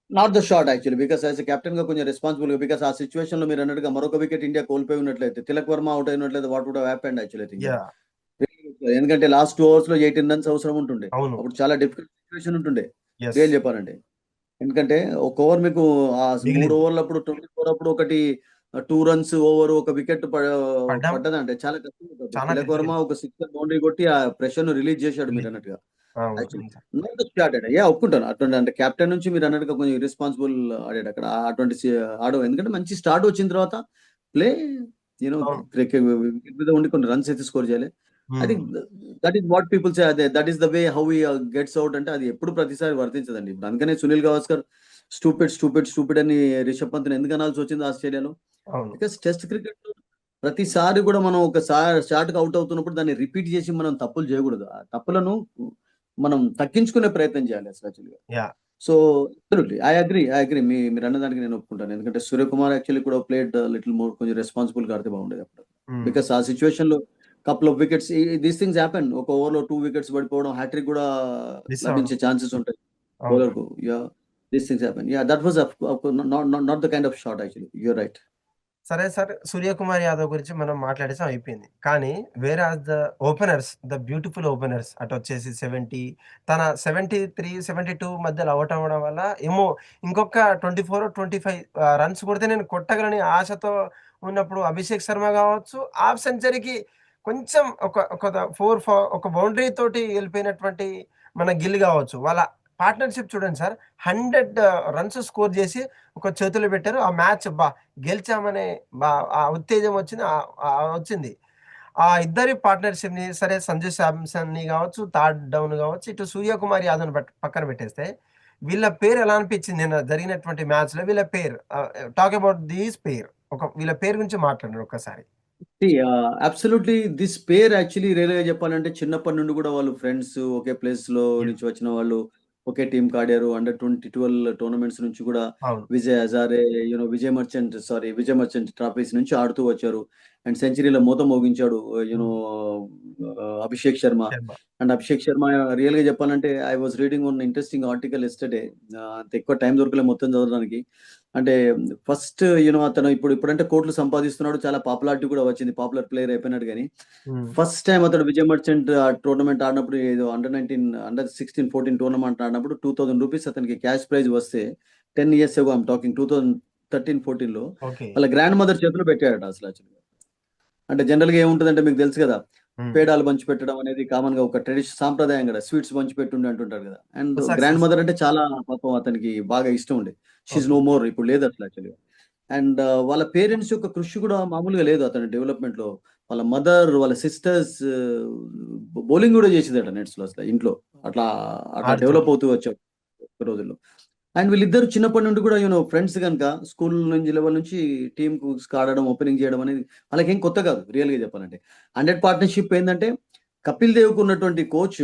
Not the shot actually. Because as a captain గా కొంచెం రెస్పాన్సిబుల్ గా, బికాస్ ఆ సిచ్యువేషన్ లో మీరు అన్నట్టుగా మరొక వికెట్ ఇండియా కోల్పోయి ఉన్నట్లయితే, తిలక్ వర్మ అవుట్ అయినట్లయితే what would have happened actually I think. Yeah! ఎందుకంటే లాస్ట్ 2 ఓవర్స్ లో 18 రన్స్ అవసరం ఉంటుండే. అవును. అప్పుడు చాలా డిఫికల్ట్ సిచ్యువేషన్ ఉంటుండే యెస్. రియల్ చెప్పాలంటే. ఎందుకంటే ఒక ఓవర్ మీకు ఆ 3 మిగిలింది. ఓవర్లప్పుడు 24 అప్పుడు ఒకటి 2 రన్స్ ఓవర్ ఒక వికెట్ పడ్డం పడ్డదంటే చాలా కష్టం అవుతుంది. చానా తిలక్ వర్మ డిఫికల్ట్. ఒక సిక్సర్ బౌండరీ కొట్టి ఆ ప్రెషర్ ను రిలీజ్ చేశాడు మీరు రిలీజ్. అన్నట్టుగా. అవును. యాక్చువల్లీ అవును సార్. Not the started. ఒప్పుకుంటాను. అటువంటి అంటే కెప్టెన్ నుంచి మీరు అన్నట్టుగా కొంచెం ఇర్రెస్పాన్సిబుల్ ఆడాడు అక్కడ. అటువంటి ఎందుకంటే మంచి స్టార్ట్ వచ్చిన తర్వాత ప్లే యూనో అవును. వికెట్ మీద ఉండి కొన్ని రన్స్ అయితే స్కోర్ చేయాలి. I hmm. Think that is what people say. అదే that is the way how he gets out అంటే అది ఎప్పుడు ప్రతిసారి వర్తించదండి. ఇప్పుడు అందుకనే సునీల్ గవాస్కర్ స్టూపిడ్ అని రిషబ్ పంత్ ఎందుకు అనాల్సి వచ్చింది ఆస్ట్రేలియాలో. అవును. బికాస్ టెస్ట్ క్రికెట్ ప్రతిసారి కూడా మనం ఒక షాట్ కి అవుట్ అవుతున్నప్పుడు దాన్ని రిపీట్ చేసి మనం తప్పులు చేయకూడదు. ఆ తప్పులను మనం తగ్గించుకునే ప్రయత్నం చేయాలి అసలు యాక్చువల్‌గా. Yeah! So absolutely. I agree. మీరు అన్నదానికి నేను ఒప్పుకుంటాను. ఎందుకంటే సూర్యకుమార్ యాక్చువల్లీ కూడా ప్లేడ్ లిటిల్ మోర్ కొంచెం రెస్పాన్సిబుల్‌గా ఆడితే బాగుండేది అప్పుడు. హ్మ్. బికాస్ ఆ సిట్యుయేషన్‌లో couple of wickets, these things happen. ఒక ఓవర్‌లో 2 వికెట్స్ పడిపోవడం, హ్యాట్రిక్ కూడా మిస్ అవ్వడం. లభించే ఛాన్సెస్ ఉంటాయి అవును. బౌలర్‌కు. These things happen. That was not the kind of shot actually. You are right. సరే సార్, సూర్యకుమార్ యాదవ్ గురించి మనం మాట్లాడేసాం అయిపోయింది. కానీ where are the openers, the beautiful openers అటొచ్చేసి 70, తన 73, 72 మధ్యలో ఔట్ అవ్వడం వల్ల ఏమో ఇంకొక 24, 25 రన్స్ కొడితే నేను కొట్టగలని ఆశతో ఉన్నప్పుడు అభిషేక్ శర్మ కావచ్చు, హాఫ్ సెంచరీకి కొంచెం ఒక బౌండరీ తోటి వెళ్ళిపోయినటువంటి మన గిల్ కావచ్చు. వాళ్ళ పార్ట్నర్షిప్ చూడండి సార్, 100 రన్స్ స్కోర్ చేసి ఒక చేతులు పెట్టారు. ఆ మ్యాచ్ గెలిచామనే ఆ ఉత్తేజం వచ్చింది, వచ్చింది. ఆ ఇద్దరి పార్ట్నర్షిప్ ని సరే, సంజు శాంసన్ ని కావచ్చు, థర్డ్ డౌన్ కావచ్చు, ఇటు సూర్యకుమార్ యాదవ్ పక్కన పెట్టేస్తే వీళ్ళ పేరు ఎలా అనిపించింది నిన్న జరిగినటువంటి మ్యాచ్ లో? వీళ్ళ పేరు, టాక్ అబౌట్ దీస్ పేర్, వీళ్ళ పేరు గురించి మాట్లాడండి ఒక్కసారి. Absolutely this pair actually real గా చెప్పాలంటే చిన్నప్పటి నుండి కూడా వాళ్ళు ఫ్రెండ్స్, ఒకే ప్లేస్ లో Yes. నుంచి వచ్చిన వాళ్ళు, ఒకే టీం ఆడారు. అండర్ 12 టోర్నమెంట్స్ నుంచి కూడా అవును. విజయ్ హజారే, విజయ్ మర్చెంట్ ట్రాఫీస్ నుంచి ఆడుతూ వచ్చారు. అండ్ సెంచరీలో మూత మోగించాడు you know um. Abhishek Sharma. Sharma. And Abhishek Sharma real గా చెప్పాలంటే I was reading one interesting article yesterday. అంత ఎక్కువ టైం దొరకలే మొత్తం చదవడానికి. అంటే ఫస్ట్ అతను ఇప్పుడంటే కోట్లు సంపాదిస్తున్నాడు, చాలా పాపులారిటీ కూడా వచ్చింది, పాపులర్ ప్లేయర్ అయిపోయినాడు. కానీ ఉమ్. ఫస్ట్ టైం అతను విజయ్ మర్చెంట్ టోర్నమెంట్ ఆడినప్పుడు, ఏదో అండర్ 16, 14 టోర్నమెంట్ ఆడినప్పుడు 2000 రూపీస్ అతనికి క్యాష్ ప్రైజ్ వస్తే, 10 years ago ఐమ్ టాకింగ్ 2013-14లో ఓకే. వాళ్ళ గ్రాండ్ మదర్ చేతిలో పెట్టాడట అసలు. యాక్చువల్గా అంటే జనరల్ గా ఏముంటుందంటే మీకు తెలుసు కదా, ఉమ్. పేడాలు పంచి పెట్టడం అనేది కామన్ గా ఒక ట్రెడిషన్, సాంప్రదాయం కదా, స్వీట్స్ పంచి పెట్టుండి అంటుంటారు కదా. And grand success. మదర్ అంటే చాలా పాపం అతనికి బాగా ఇష్టం ఉండే. She's okay. నో మోర్, ఇప్పుడు లేదు అసలు యాక్చువల్గా. అండ్ వాళ్ళ పేరెంట్స్ యొక్క కృషి కూడా మామూలుగా లేదు అతని డెవలప్మెంట్ లో. వాళ్ళ మదర్, వాళ్ళ సిస్టర్స్ బౌలింగ్ కూడా చేసేదట నెట్స్ లో అసలు ఇంట్లో. అట్లా అట్లా ఆడుతుండే. డెవలప్ అవుతూ వచ్చావు రోజుల్లో. అండ్ వీళ్ళిద్దరు చిన్నప్పటి నుండి కూడా ఫ్రెండ్స్ కనుక, స్కూల్ నుంచి లెవెల్ నుంచి టీమ్ కు ఆడడం, ఓపెనింగ్ చేయడం అనేది వాళ్ళకేం కొత్త కాదు రియల్ గా చెప్పాలంటే. 100 పార్ట్నర్షిప్ ఏంటంటే, కపిల్ దేవ్ కు ఉన్నటువంటి కోచ్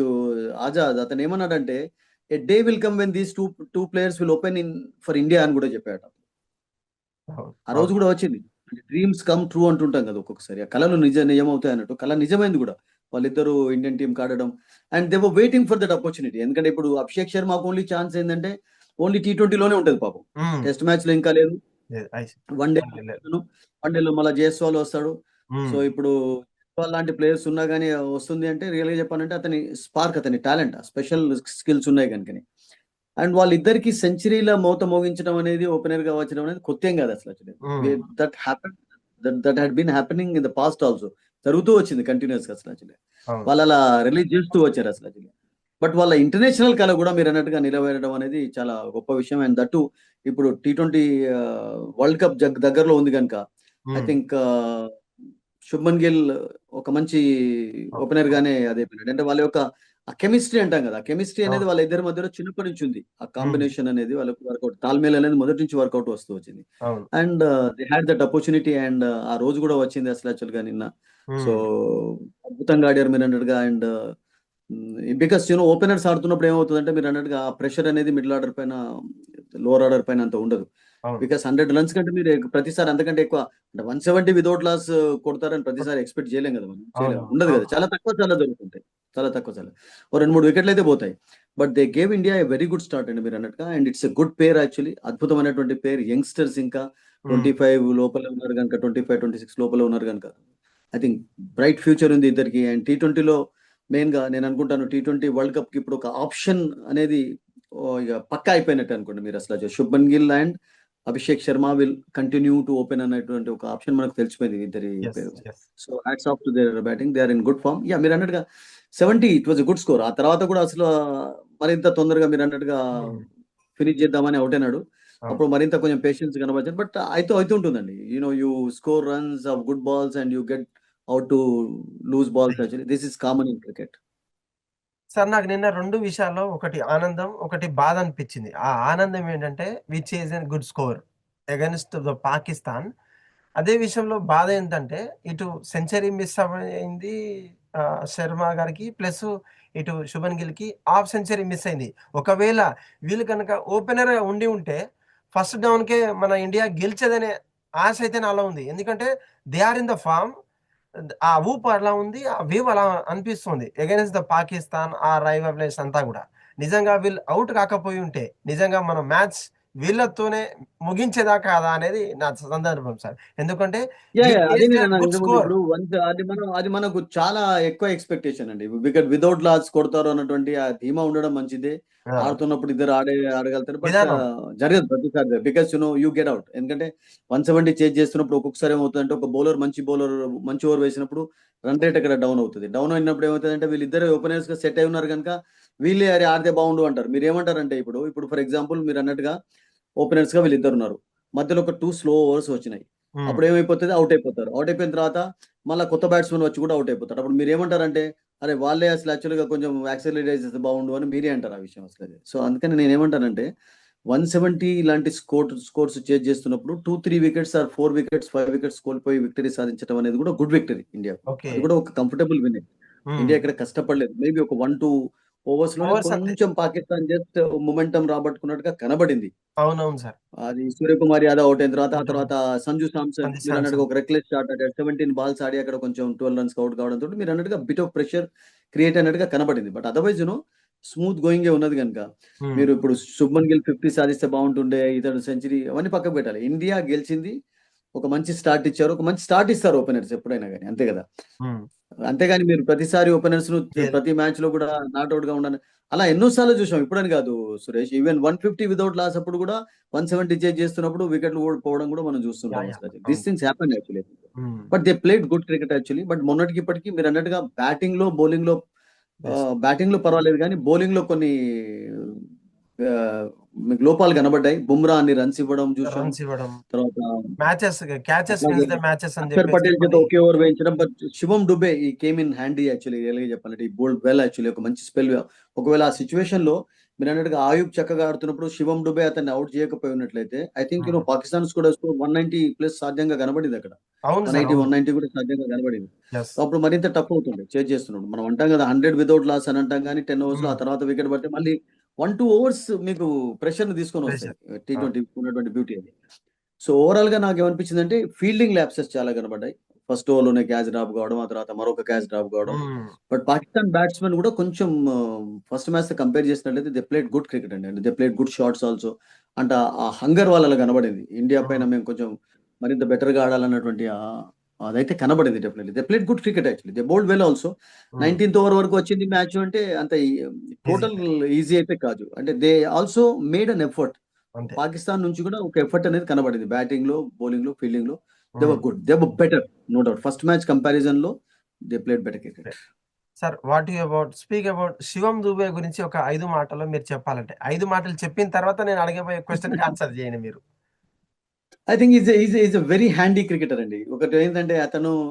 ఆజాద్ అతను ఏమన్నాడంటే, a day will come when these two two players will open in for India అని కూడా చెప్పాడు. అవును. ఆ రోజు అవును. కూడా వచ్చింది. అంటే డ్రీమ్స్ కమ్ ట్రూ అంటుంటాం కదా ఒక్కొక్కసారి, ఆ కళలు నిజమవుతాయి అన్నట్టు. కళ నిజమైంది కూడా, వాళ్ళిద్దరు ఇండియన్ టీం ఆడడం. And they were waiting for that opportunity. ఎందుకంటే ఇప్పుడు అభిషేక్ శర్మకు ఓన్లీ ఛాన్స్ ఏంటంటే ఓన్లీ T20లోనే ఉంటది పాపం. ఉమ్. టెస్ట్ మ్యాచ్ లో ఇంకా లేదు. లేదు, వన్ డే లేదు. వన్డేలో మళ్ళీ జైస్వాల్ వస్తాడు. సో ఉమ్. ఇప్పుడు జైస్వాల్ లాంటి ప్లేయర్స్ ఉన్నా కానీ వస్తుంది అంటే, రియల్ గా చెప్పాలంటే అతని స్పార్క్, అతని టాలెంట్, స్పెషల్ స్కిల్స్ ఉన్నాయి కనుకని. అండ్ వాళ్ళిద్దరికి సెంచరీల మోత మోగించడం అనేది, ఓపెనర్ గా వచ్చడం అనేది కొత్త ఏం కాదు అసలు. Um. That happen, that had been happening in the past also. జరుగుతూ వచ్చింది కంటిన్యూస్ గా అసలు. అవును. వాళ్ళు అలా రిలీజ్ చేస్తూ వచ్చారు అసలు. బట్ వాళ్ళ ఇంటర్నేషనల్ కళ కూడా మీరు అన్నట్టుగా నిలవేరడం అనేది చాలా గొప్ప విషయం. అండ్ దట్టు ఇప్పుడు T20 వరల్డ్ కప్ దగ్గరలో ఉంది కనుక, I um. Think Shubman Gill ఒక మంచి అవును. ఓపెనర్ అవును. గానే అదే అయిపోయినాడు. అంటే వాళ్ళ యొక్క ఆ కెమిస్ట్రీ అంటాం కదా, ఆ కెమిస్ట్రీ అనేది అవును. వాళ్ళ ఇద్దరి మధ్యలో చిన్నప్పటి నుంచి ఉంది. ఆ ఉమ్. కాంబినేషన్ అనేది వాళ్ళకి వర్కౌట్, తాల్మేల్ అనేది మొదటి నుంచి వర్కౌట్ వస్తూ వచ్చింది. అవును. And they had that opportunity. And ఆ రోజు కూడా వచ్చింది అసలు యాక్చువల్ గా నిన్న. సో ఉమ్. అద్భుతంగా ఆడారు మీరు అన్నట్టుగా. అండ్ బికాస్ ఓపెనర్స్ ఆడుతున్నప్పుడు ఏమవుతుందంటే, మీరు అన్నట్టుగా ఆ ప్రెషర్ అనేది మిడిల్ ఆర్డర్ పైన, లోవర్ ఆర్డర్ పైన అంత ఉండదు. అవును. బికాస్ 100 runs కంటే మీరు ప్రతిసారి అంతకంటే ఎక్కువ, అంటే 170 వితౌట్ లాస్ కొడతారని ప్రతిసారి ఎక్స్పెక్ట్ చేయలేం కదా మనం, చేయలేము, అవును. ఉండదు కదా. అవును. చాలా తక్కువ, చాలా జరుగుతుంటాయి, చాలా తక్కువ, చాలా ఓ 2-3 వికెట్లు అయితే పోతాయి. But they gave India a very good start అండి మీరు అన్నట్టుగా. And it's a good pair actually, అద్భుతమైనటువంటి పేర్. యంగ్స్టర్స్ ఇంకా ఉమ్. 25 లోపలే ఉన్నారు కనుక, 25-26 లోపలే ఉన్నారు కనుక, ఐ థింక్ బ్రైట్ ఫ్యూచర్ ఉంది ఇద్దరికి. అండ్ T20లో మెయిన్ గా నేను అనుకుంటాను, T20 వరల్డ్ కప్ కి ఇప్పుడు ఒక ఆప్షన్ అనేది ఇక పక్కా అయిపోయినట్టు అనుకోండి మీరు అసలు. Shubman Gill and Abhishek Sharma will continue to open అనేటువంటి ఒక ఆప్షన్ మనకు తెలిసిపోయింది ఇద్దరి ఎస్. పేరు. Yes. So hats off to their batting, they are in good form. Yeah, మీరు అన్నట్టుగా 70 ఇట్ వాజ్ గుడ్ స్కోర్. ఆ తర్వాత కూడా అసలు మరింత తొందరగా మీరు అన్నట్టుగా ఉమ్. ఫినిష్ చేద్దామని అవుట్ అయినాడు. అవును. అప్పుడు మరింత కొంచెం పేషెన్స్ కనబరిచారు. బట్ అయితే ఉంటుందండి. You score runs of good balls and you get out to lose balls. Actually this is common in cricket. Sir, నాకు నిన్న 2 విషయాల్లో ఒకటి ఆనందం, ఒకటి బాధ అనిపించింది. ఆ ఆనందం ఏంటంటే వి చేసిన good score against the Pakistan. అదే విషయంలో బాధ ఏంటంటే ఇటు సెంచరీ మిస్ అయింది శర్మ గారికి, ప్లస్ ఇటు శుభన్ గిల్కి హాఫ్ సెంచరీ మిస్ అయింది. ఒకవేళ వీళ్ళు కనుక ఓపెనర్ ఉండి ఉంటే ఫస్ట్ డౌన్కే మన ఇండియా గెలిచేదనే ఆశ అయితే నాలో ఉంది. ఎందుకంటే they are in the form. ఆ ఊపు అలా ఉంది, ఆ వేవ్ అలా అనిపిస్తుంది అగైన్స్ ద పాకిస్తాన్, ఆ రైవల్ ప్లేస్ అంతా కూడా. నిజంగా వీళ్ళు అవుట్ కాకపోయి ఉంటే నిజంగా మనం మ్యాచ్ వీళ్ళతోనే ముగించేదా కాదా అనేది నా సందర్భం సార్. ఎందుకంటే యాహ్! హి యాహ్! అదే చేస్తే నేనన్నా గుడ్ ఇంతకుముందు. స్కోర్. ఇప్పుడు అది మనకు చాలా ఎక్కువ ఎక్స్‌పెక్టేషన్ అండి. వితౌట్ లాస్ కొడతారు అన్నటువంటి ఆ ధీమా ఉండడం మంచిదే. ఆ! ఆడుతున్నప్పుడు ఇద్దరు ఆడగలుగుతారు. బట్ విధానం. జరగదు ప్రతిసారి. Because you get out. ఎందుకంటే 170 చేజ్ చేస్తున్నప్పుడు ఒక్కొక్కసారి ఏమవుతుందంటే ఒక బౌలర్ మంచి ఓవర్ వేసినప్పుడు రన్ రేట్ అక్కడ డౌన్ అవుతది. డౌన్ అయినప్పుడు ఏమవుతదంటే వీళ్ళిద్దరు ఓపెనర్స్‌గా సెట్ అయి ఉన్నారు గనుక వీళ్ళే అరే ఆడితే బాగుండు అంటారు. మీరేమంటారంటే ఇప్పుడు ఫర్ ఎగ్జాంపుల్ మీరన్నట్టుగా ఓపెనర్స్‌గా వీళ్ళిద్దరున్నారు. మధ్యలో ఒక 2 స్లో ఓవర్స్ వచ్చినాయి. హ్మ్. అప్పుడు ఏమైపోతది ఔట్ అయిపోతారు. ఔట్ అయిపోయిన తర్వాత మళ్ళా కొత్త బ్యాట్స్‌మన్ వచ్చి కూడా ఔట్ అయిపోతారు. అప్పుడు మీరేమంటారంటే, అరే! వాళ్ళే అసలు యాక్చువల్‌గా కొంచెం యాక్సిలరేట్ చేస్తే బాగుండు అని మీరే అంటారు ఆ విషయం అసలది. సో, అందుకని నేనేమంటానంటే 170 ఇలాంటి స్కోర్స్ చేజ్ చేస్తున్నప్పుడు 2, 3 వికెట్స్ ఆర్ 4 వికెట్స్, 5 వికెట్స్ కోల్పోయి విక్టరీ సాధించడం అనేది కూడా గుడ్ విక్టరీ ఇండియాకు. ఓకే. అది కూడా ఒక కంఫర్టబుల్ విన్నే. హ్మ్. ఇండియా ఇక్కడ కష్టపడలేదు. మేబీ ఒక 1, 2 ఓవర్స్‌లోనే ఓవర్స్ అంతే. కొంచెం పాకిస్తాన్ జస్ట్ మొమెంటమ్ రాబట్టుకున్నట్టుగా కనబడింది. అవునవును సార్. అది సూర్యకుమార్ యాదవ్ ఔట్ అయిన తర్వాత, ఆ అవును. తర్వాత సంజు సామ్సన్ సంజు మీరన్నట్టుగా శాంసన్. ఒక రెక్లెస్ షాట్ ఆడాడు. 17 బాల్స్ ఆడి అక్కడ కొంచెం 12 రన్స్‌కి ఔట్ కావడంతోటి మీరన్నట్టుగా బిట్ ఆఫ్ ప్రెషర్ క్రియేట్ అయినట్టుగా కనబడింది. బట్ అదర్‌వైజ్ స్మూత్ గోయింగే ఉన్నది గనుక, హ్మ్. మీరు ఇప్పుడు శుభ్మన్ గిల్ 50 సాధిస్తే బాగుంటుండే. ఇతడు సెంచరీ అవన్నీ పక్కకు పెట్టాలి. ఇండియా గెలిచింది. ఒక మంచి స్టార్ట్ ఇచ్చారు. ఒక మంచి స్టార్ట్ ఇస్తారు ఓపెనర్స్ ఎప్పుడైనా గాని. అంతే గదా! హ్మ్. అంతేగాని మీరు ప్రతిసారి ఓపెనర్స్‌ను గేల్. ప్రతి మ్యాచ్‌లో గూడా నాట్ ఔట్‌గా ఉండను. అలా ఎన్నో సార్లు చూసాం. ఇప్పుడని గాదు సురేష్. ఈవెన్ 150 వితౌట్ లాస్ అప్పుడు గూడా 170 చేజ్ చేస్తున్నప్పుడు వికెట్లు పోవడం గూడా మనం చూస్తుంటాం యాహ్! యాహ్! అసలది. అవును. These things happen actually. Hmm. But they played good cricket actually. But మొన్నటికి ఇప్పటికి మీరన్నట్టుగా యెస్. బ్యాటింగ్‌లో పర్వాలేదు గానీ బౌలింగ్‌లో కొన్ని మీకు లోపాలు కనబడ్డాయి. బుమ్రా అన్ని రన్స్ ఇవ్వడం చూసాం. రన్స్ ఇవ్వడం. తర్వాత మ్యాచెస్ క్యాచెస్ అట్లాగే విన్స్ ద మ్యాచెస్ అని అక్షర్ జెప్పేసి పటేల్ చేత కొన్ని. ఒకే ఓవర్ వేయించడం. బట్ శివం డుబే ఈ కేమ్ ఇన్ హ్యాండీ యాక్చువల్లీ రియల్‌గా చెప్పాలంటే. ఈ బౌల్డ్ వెల్ యాక్చువల్లీ ఒక మంచి స్పెల్. ఒకవేళ ఆ సిట్యుయేషన్‌లో మీరన్నట్టుగా ఆయుబ్ చక్కగా ఆడుతున్నప్పుడు శివం డుబే అతన్ని ఔట్ చేయకపోయి ఉన్నట్లయితే ఐ థింక్ హ్మ్. పాకిస్తాన్ స్కోర్ 190 ప్లస్ సాధ్యంగా కనబడింది అక్కడ. అవును సార్. 180, అవును. 190 కూడా సాధ్యంగా కనబడింది. యెస్. సో, అప్పుడు మరింత టఫ్ అవుతుండే చేజ్ చేస్తున్నాడు. మనం అంటాం కదా 100 వితౌట్ లాస్ అని అంటాం గానీ 10 ఓవర్స్‌లో ఆ హ్మ్. తర్వాత వికెట్ పడితే మళ్ళీ 1, 2 ఓవర్స్ మీకు ప్రెషర్‌ని తీసుకొనొస్తాయి. ప్రెషర్. అవును. టీ20 ఉన్నటువంటి బ్యూటీ అది. సో, ఓవరాల్‌గా నాకేమనిపించిందంటే ఫీల్డింగ్ ల్యాప్సెస్ చాలా కనబడ్డాయి. ఫస్ట్ ఓవర్‌లోనే క్యాచ్ డ్రాప్ కావడం, ఆ తర్వాత మరొక క్యాచ్ డ్రాప్ కావడం. హ్మ్. బట్ పాకిస్తాన్ బ్యాట్స్‌మెన్ కూడా కొంచెం ఫస్ట్ మ్యాచ్‌తో కంపేర్ చేసినట్లయితే దే ప్లేడ్ గుడ్ క్రికెట్ అండి. And they played good shots also. అంటే ఆ హంగర్ వాళ్ళలో కనబడింది. ఇండియా పైన హ్మ్. మేము కొంచెం మరింత బెటర్‌గా ఆడాలన్నటువంటి అదైతే కనబడింది definitely. They played good cricket actually. They bowled well also. హ్మ్. 19థ్ ఓవర్ వరకు వచ్చింది మ్యాచ్ అంటే అంత ఈజీ టోటల్ కాదు. ఈజీ అయితే కాదు. అంటే they also made an effort. అంతే. పాకిస్తాన్ నుంచి కూడా ఒక ఎఫర్ట్ అనేది కనబడింది. బ్యాటింగ్‌లో, బౌలింగ్‌లో, ఫీల్డింగ్‌లో they hmm. Were good. They were better. No doubt. First match కంపారిజన్‌లో they played better okay. Cricket. Sir what you about speak about Shivam Dube గురించి ఒక 5 మాటల్లో మీరు చెప్పాలంటే, 5 మాటలు చెప్పిన తర్వాత నేను అడగబోయే క్వెషన్‌కి ఆన్సర్ చేయండి మీరు. I think is a very handy cricketer అండి. ఒకటేంటంటే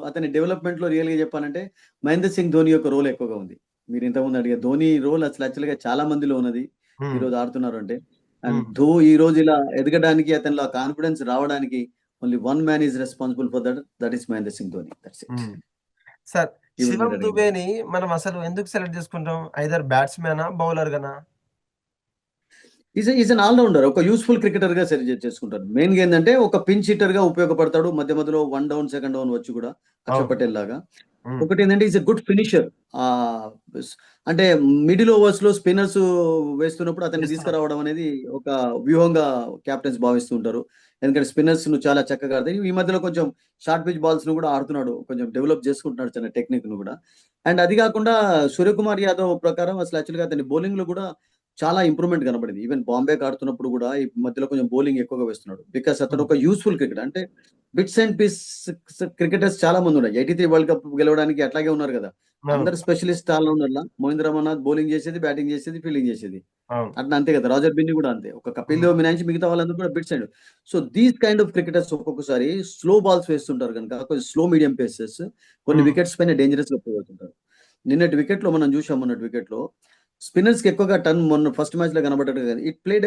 అతని డెవలప్‌మెంట్‌లో రియల్‌గా చెప్పాలంటే 'మహేంద్ర సింగ్ ధోని' యొక్క రోల్ ఎక్కువగా ఉంది. మీరు ఇంతకుముందు అడిగారు. ధోని రోల్ అసలు యాక్చువల్‌గా చాలా మందిలో ఉన్నది. హ్మ్. ఈరోజు ఆడుతున్నారు అంటే. అండ్ హ్మ్. ఈరోజు ఇలా ఎదగడానికి అతనిలో ఆ కాన్ఫిడెన్స్ రావడానికి only one man is responsible for that. That is Mahendra Singh Dhoni. That's it. Hmm. Sir ఇప్పుడు శివం మీరు అడిగిన దానికి. దుబేని మనం అసలు ఎందుకు సెలెక్ట్ చేసుకుంటాం? ఐదర్ బ్యాట్స్‌మనా? బౌలర్‌గానా? Is an all rounder. ఒక యూజ్‌ఫుల్ క్రికెటర్‌గా సెలెక్ట్ చేసుకుంటారు. మెయిన్‌గా ఏందంటే ఒక పిన్స్ హిట్టర్‌గా ఉపయోగపడతాడు. మధ్య మధ్యలో 1 డౌన్, సెకండ్ డౌన్ వచ్చి కూడా అక్షర్ అవును. పటేల్ లాగా. హ్మ్. ఒకటేంటంటే ఈస్ ఎ గుడ్ ఫినిషర్. ఆహ్, స్ అంటే మిడిల్ ఓవర్స్‌లో స్పిన్నర్స్ వేస్తున్నప్పుడు అతన్ని చేస్తున్నప్పుడు. తీసుకురావడం అనేది ఒక వ్యూహంగా కెప్టెన్స్ భావిస్తూ ఉంటారు. ఎందుకంటే స్పిన్నర్స్‌ను చాలా చక్కగా ఆడతాయి. ఈ మధ్యలో కొంచెం షార్ట్ పిచ్ బాల్స్‌ను కూడా ఆడుతున్నాడు. కొంచెం డెవలప్ చేసుకుంటున్నాడు తన టెక్నిక్‌ను కూడా. అండ్ అది కాకుండా సూర్యకుమార్ యాదవ్ ప్రకారం అసలు యాక్చువల్‌గా అతని బౌలింగ్‌లో కూడా చాలా ఇంప్రూవ్‌మెంట్ కనపడింది. ఈవెన్ బాంబేకి ఆడుతున్నప్పుడు కూడా ఈ మధ్యలో కొంచెం బౌలింగ్ ఎక్కువగా వేస్తున్నాడు. బికాస్ అతను హ్మ్. ఒక యూజ్‌ఫుల్ క్రికెటర్. అంటే బిట్స్ అండ్ పీసెస్ క్రికెటర్స్ చాలా మందున్నారు. 83 వరల్డ్ కప్ గెలవడానికి అట్లాగే ఉన్నారు గదా! అవును. అందరు స్పెషలిస్ట్ ఆల్‌రౌండర్‌లా మహేంద్ర అమర్‌నాథ్ బౌలింగ్ చేసేది, బ్యాటింగ్ చేసేది, ఫీల్డింగ్ చేసేది. అవును. అట్లా అంతే కదా! రాజర్ బిన్నీ కూడా అంతే. ఒక కపిల్ హ్మ్. దేవ్ మినహాయించి మిగతా వాళ్ళందరూ కూడా bits and so, these kind of cricketers ఒక్కొక్కసారి స్లో బాల్స్ వేస్తుంటారు గనుక కొంచెం స్లో మీడియం పేసెస్ కొన్ని హ్మ్. వికెట్స్ పైన డేంజరస్‌గా పోగొడుతుంటారు. నిన్నటి వికెట్‌లో మనం చూసాం మొన్నటి వికెట్‌లో స్పిన్నర్స్‌కి ఎక్కువగా టర్న్ మొన్న ఫస్ట్ మ్యాచ్‌లో కనబడ్డట్టు కాదు. ఇట్ ప్లేడ్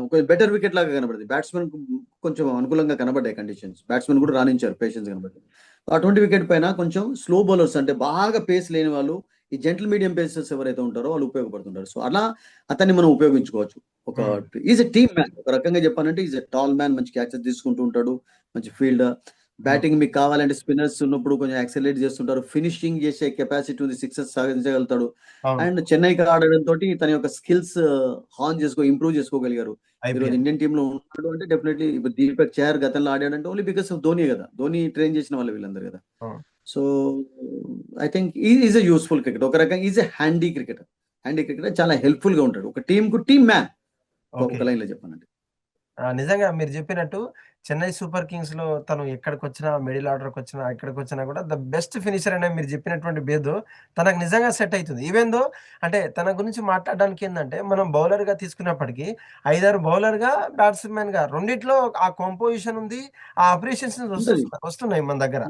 కొంచెం బెటర్ వికెట్ లాగా కనబడింది. బ్యాట్స్‌మెన్‌కు కొంచెం అనుకూలంగా కనబడ్డాయి కండిషన్స్. బ్యాట్స్‌మెన్ కూడా రాణించారు పేషెన్స్ కనబడి. అటువంటి వికెట్ పైన కొంచెం స్లో బౌలర్స్ అంటే బాగా పేస్ లేని వాళ్ళు, ఈ జెంటిల్ మీడియం పేసర్స్ ఎవరైతే ఉంటారో వాళ్ళు ఉపయోగపడుతుంటారు. సో, అలా అతన్ని మనం ఉపయోగించుకోవచ్చు. ఒక హ్మ్. Is a team man. ఒక రకంగా చెప్పాలంటే ఈస్ ఎ టాల్ మ్యాన్. మంచి క్యాచెస్ తీసుకుంటూ ఉంటాడు. మంచి ఫీల్డర్. బ్యాటింగ్ మీకు కావాలంటే స్పిన్నర్స్ ఉన్నప్పుడు కొంచెం యాక్సెలరేట్ చేస్తుంటారు. ఫినిషింగ్ చేసే కెపాసిటీ ఉంది. సిక్సెస్ సాధించగలుగుతాడు. అవును. అండ్ చెన్నైకి ఆడడంతో తన యొక్క స్కిల్స్ ఇంప్రూవ్ చేసుకోగలిగారు. ఈరోజు ఐపీఎల్. ఇండియన్ టీమ్ లో ఉన్నాడు అంటే డెఫినెట్లీ ఇప్పుడు దీపక్ చహర్ గతంలో ఆడాడంటే ఓన్లీ బికాస్ ఆఫ్ ధోని కదా. ధోని ట్రైన్ చేసిన వాళ్ళు వీళ్ళందరూ కదా. అవును. So I think is a useful cricket. ఒక రకంగా is a handy cricketer. Handy cricketer చాలా హెల్ప్ఫుల్ గా ఉంటాడు. ఒక టీమ్ కు టీమ్ మ్యాన్. ఓకే. ఒక లైన్ లో చెప్పానంటే. నిజంగా మీరు చెప్పినట్టు చెన్నై సూపర్ కింగ్స్‌లో తను ఎక్కడికొచ్చినా, మిడిల్ ఆర్డర్‌కొచ్చినా, ఎక్కడికొచ్చినా కూడా ద బెస్ట్ ఫినిషర్ అనే మీరు చెప్పినటువంటి బేదు తనకు నిజంగా సెట్ అయితుంది. ఈవెన్ దో అంటే తన గురించి మాట్లాడడానికి ఏందంటే, మనం బౌలర్‌గా తీసుకున్నప్పటికీ, 5, 6 బౌలర్‌గా, బ్యాట్స్‌మెన్‌గా రెండిట్లో ఆ కంపోజిషన్ ఉంది. ఆ అప్రిషియేషన్స్ ఉంటది. వస్తున్నాయి మన దగ్గర.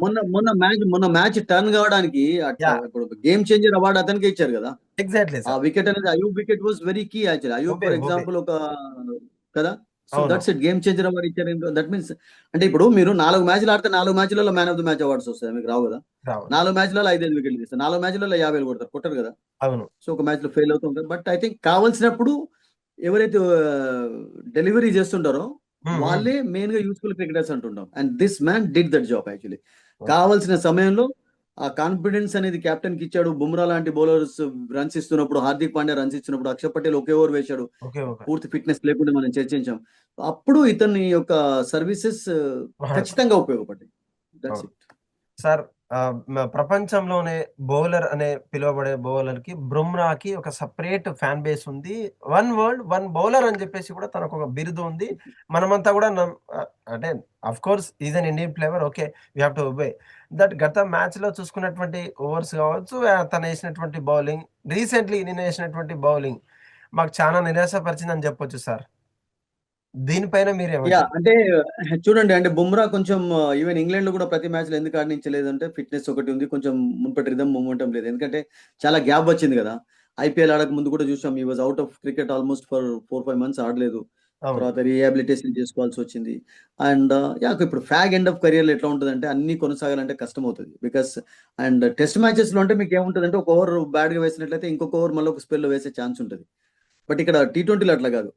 మొన్న మ్యాచ్ టర్న్ కావడానికి యాహ్! ఇప్పుడు గేమ్ చేంజర్ అవార్డు అతనికే ఇచ్చారు కదా. ఎగ్జాక్ట్‌లీ ఆ సార్. వికెట్ అనేది Ayub wicket was very key actually. Ayub ఒబే, ఫర్ ఒబే. ఎగ్జాంపుల్ ఒక కదా. సో అవును. That's it. Game changer award ఇచ్చారు. దట్ మీన్స్ అంటే ఇప్పుడు మీరు 4 మ్యాచ్లు ఆడితే 4 మ్యాచ్లలో man of the match awards వస్తాయి. మీకు రావు కదా. రావు. 4 మ్యాచ్లలో 5 వికెట్లు తీస్తారు. 4 మ్యాచ్లలో 50 కొడతారు. కొట్టరు కదా. అవును. సో ఒక మ్యాచ్ లో ఫెయిల్ అవుతూ ఉంటారు. బట్ ఐ థింక్ కావాల్సినప్పుడు ఎవరైతే డెలివరీ చేస్తుంటారో హ్మ్. హ్మ్. వాళ్ళే మెయిన్ గా యూస్ఫుల్ క్రికెటర్స్ అంటుంటాం. And this man did that job actually. Okay. కావాల్సిన సమయంలో ఆ కాన్ఫిడెన్స్ అనేది కెప్టెన్ కి ఇచ్చాడు. బుమ్రా లాంటి బౌలర్స్ రన్స్ ఇస్తున్నప్పుడు, హార్దిక్ పాండ్యా రన్స్ ఇచ్చినప్పుడు, అక్షర్ పటేల్ ఒకే ఓవర్ వేశాడు. ఓకే. ఓకే. పూర్తి ఫిట్నెస్ లేకుండా మనం చర్చించాం. అప్పుడు ఇతని యొక్క సర్వీసెస్ వాడతాం. ఖచ్చితంగా ఉపయోగపడ్డాయి. దట్స్ అవును. ఇట్. సార్ ప్రపంచంలోనే బౌలర్ అనే పిలువబడే బౌలర్‌కి 'బుమ్రా'కి ఒక సెపరేట్ ఫ్యాన్ బేస్ ఉంది. వన్ వరల్డ్, వన్ బౌలర్ అని చెప్పేసి కూడా తనకొక బిరుదు ఉంది. మనమంతా కూడా అంటే of course he is an Indian player. Okay. We have to obey. గత మ్యాచ్‌లో చూసుకున్నటువంటి ఓవర్స్ కావచ్చు, తనేసినటువంటి బౌలింగ్, రీసెంట్‌లీ నిన్న ఏసినటువంటి బౌలింగ్ మాకు చానా నిరాశపరిచిందని చెప్పొచ్చు సార్. దీనిపైన మీరేమంటారు? అంటే చూడండి అంటే బుమ్రా కొంచెం ఈవెన్ ఇంగ్లాండ్ లో కూడా ప్రతి మ్యాచ్ లో ఎందుకు ఆడించలేదంటే ఫిట్నెస్ ఒకటి ఉంది. కొంచెం మునుపటి రిధం మొమెంటం లేదు. ఎందుకంటే చాలా గ్యాప్ వచ్చింది కదా. ఐపీఎల్ ఆడక ముందు కూడా చూసాం. ఈ was out of cricket almost for 4-5 months ఆడలేదు. అవును. తర్వాత రీహాబిలిటేషన్ చేసుకోవాల్సి వచ్చింది. అండ్ ఇప్పుడు ఫ్యాగ్ ఎండ్ ఆఫ్ కెరియర్ ఎట్లా ఉంటుందంటే అన్ని కొనసాగాలంటే కష్టం అవుతుంది. బికాస్ అండ్ టెస్ట్ మ్యాచెస్ లో అంటే మీకు ఏముంటుందంటే ఒక ఓవర్ బ్యాడ్ గా వేసినట్లయితే ఇంకొక ఓవర్ మళ్ళీ ఒక స్పెల్ లో వేసే ఛాన్స్ ఉంటుంది. బట్ ఇక్కడ టీ20లో అట్లా కాదు.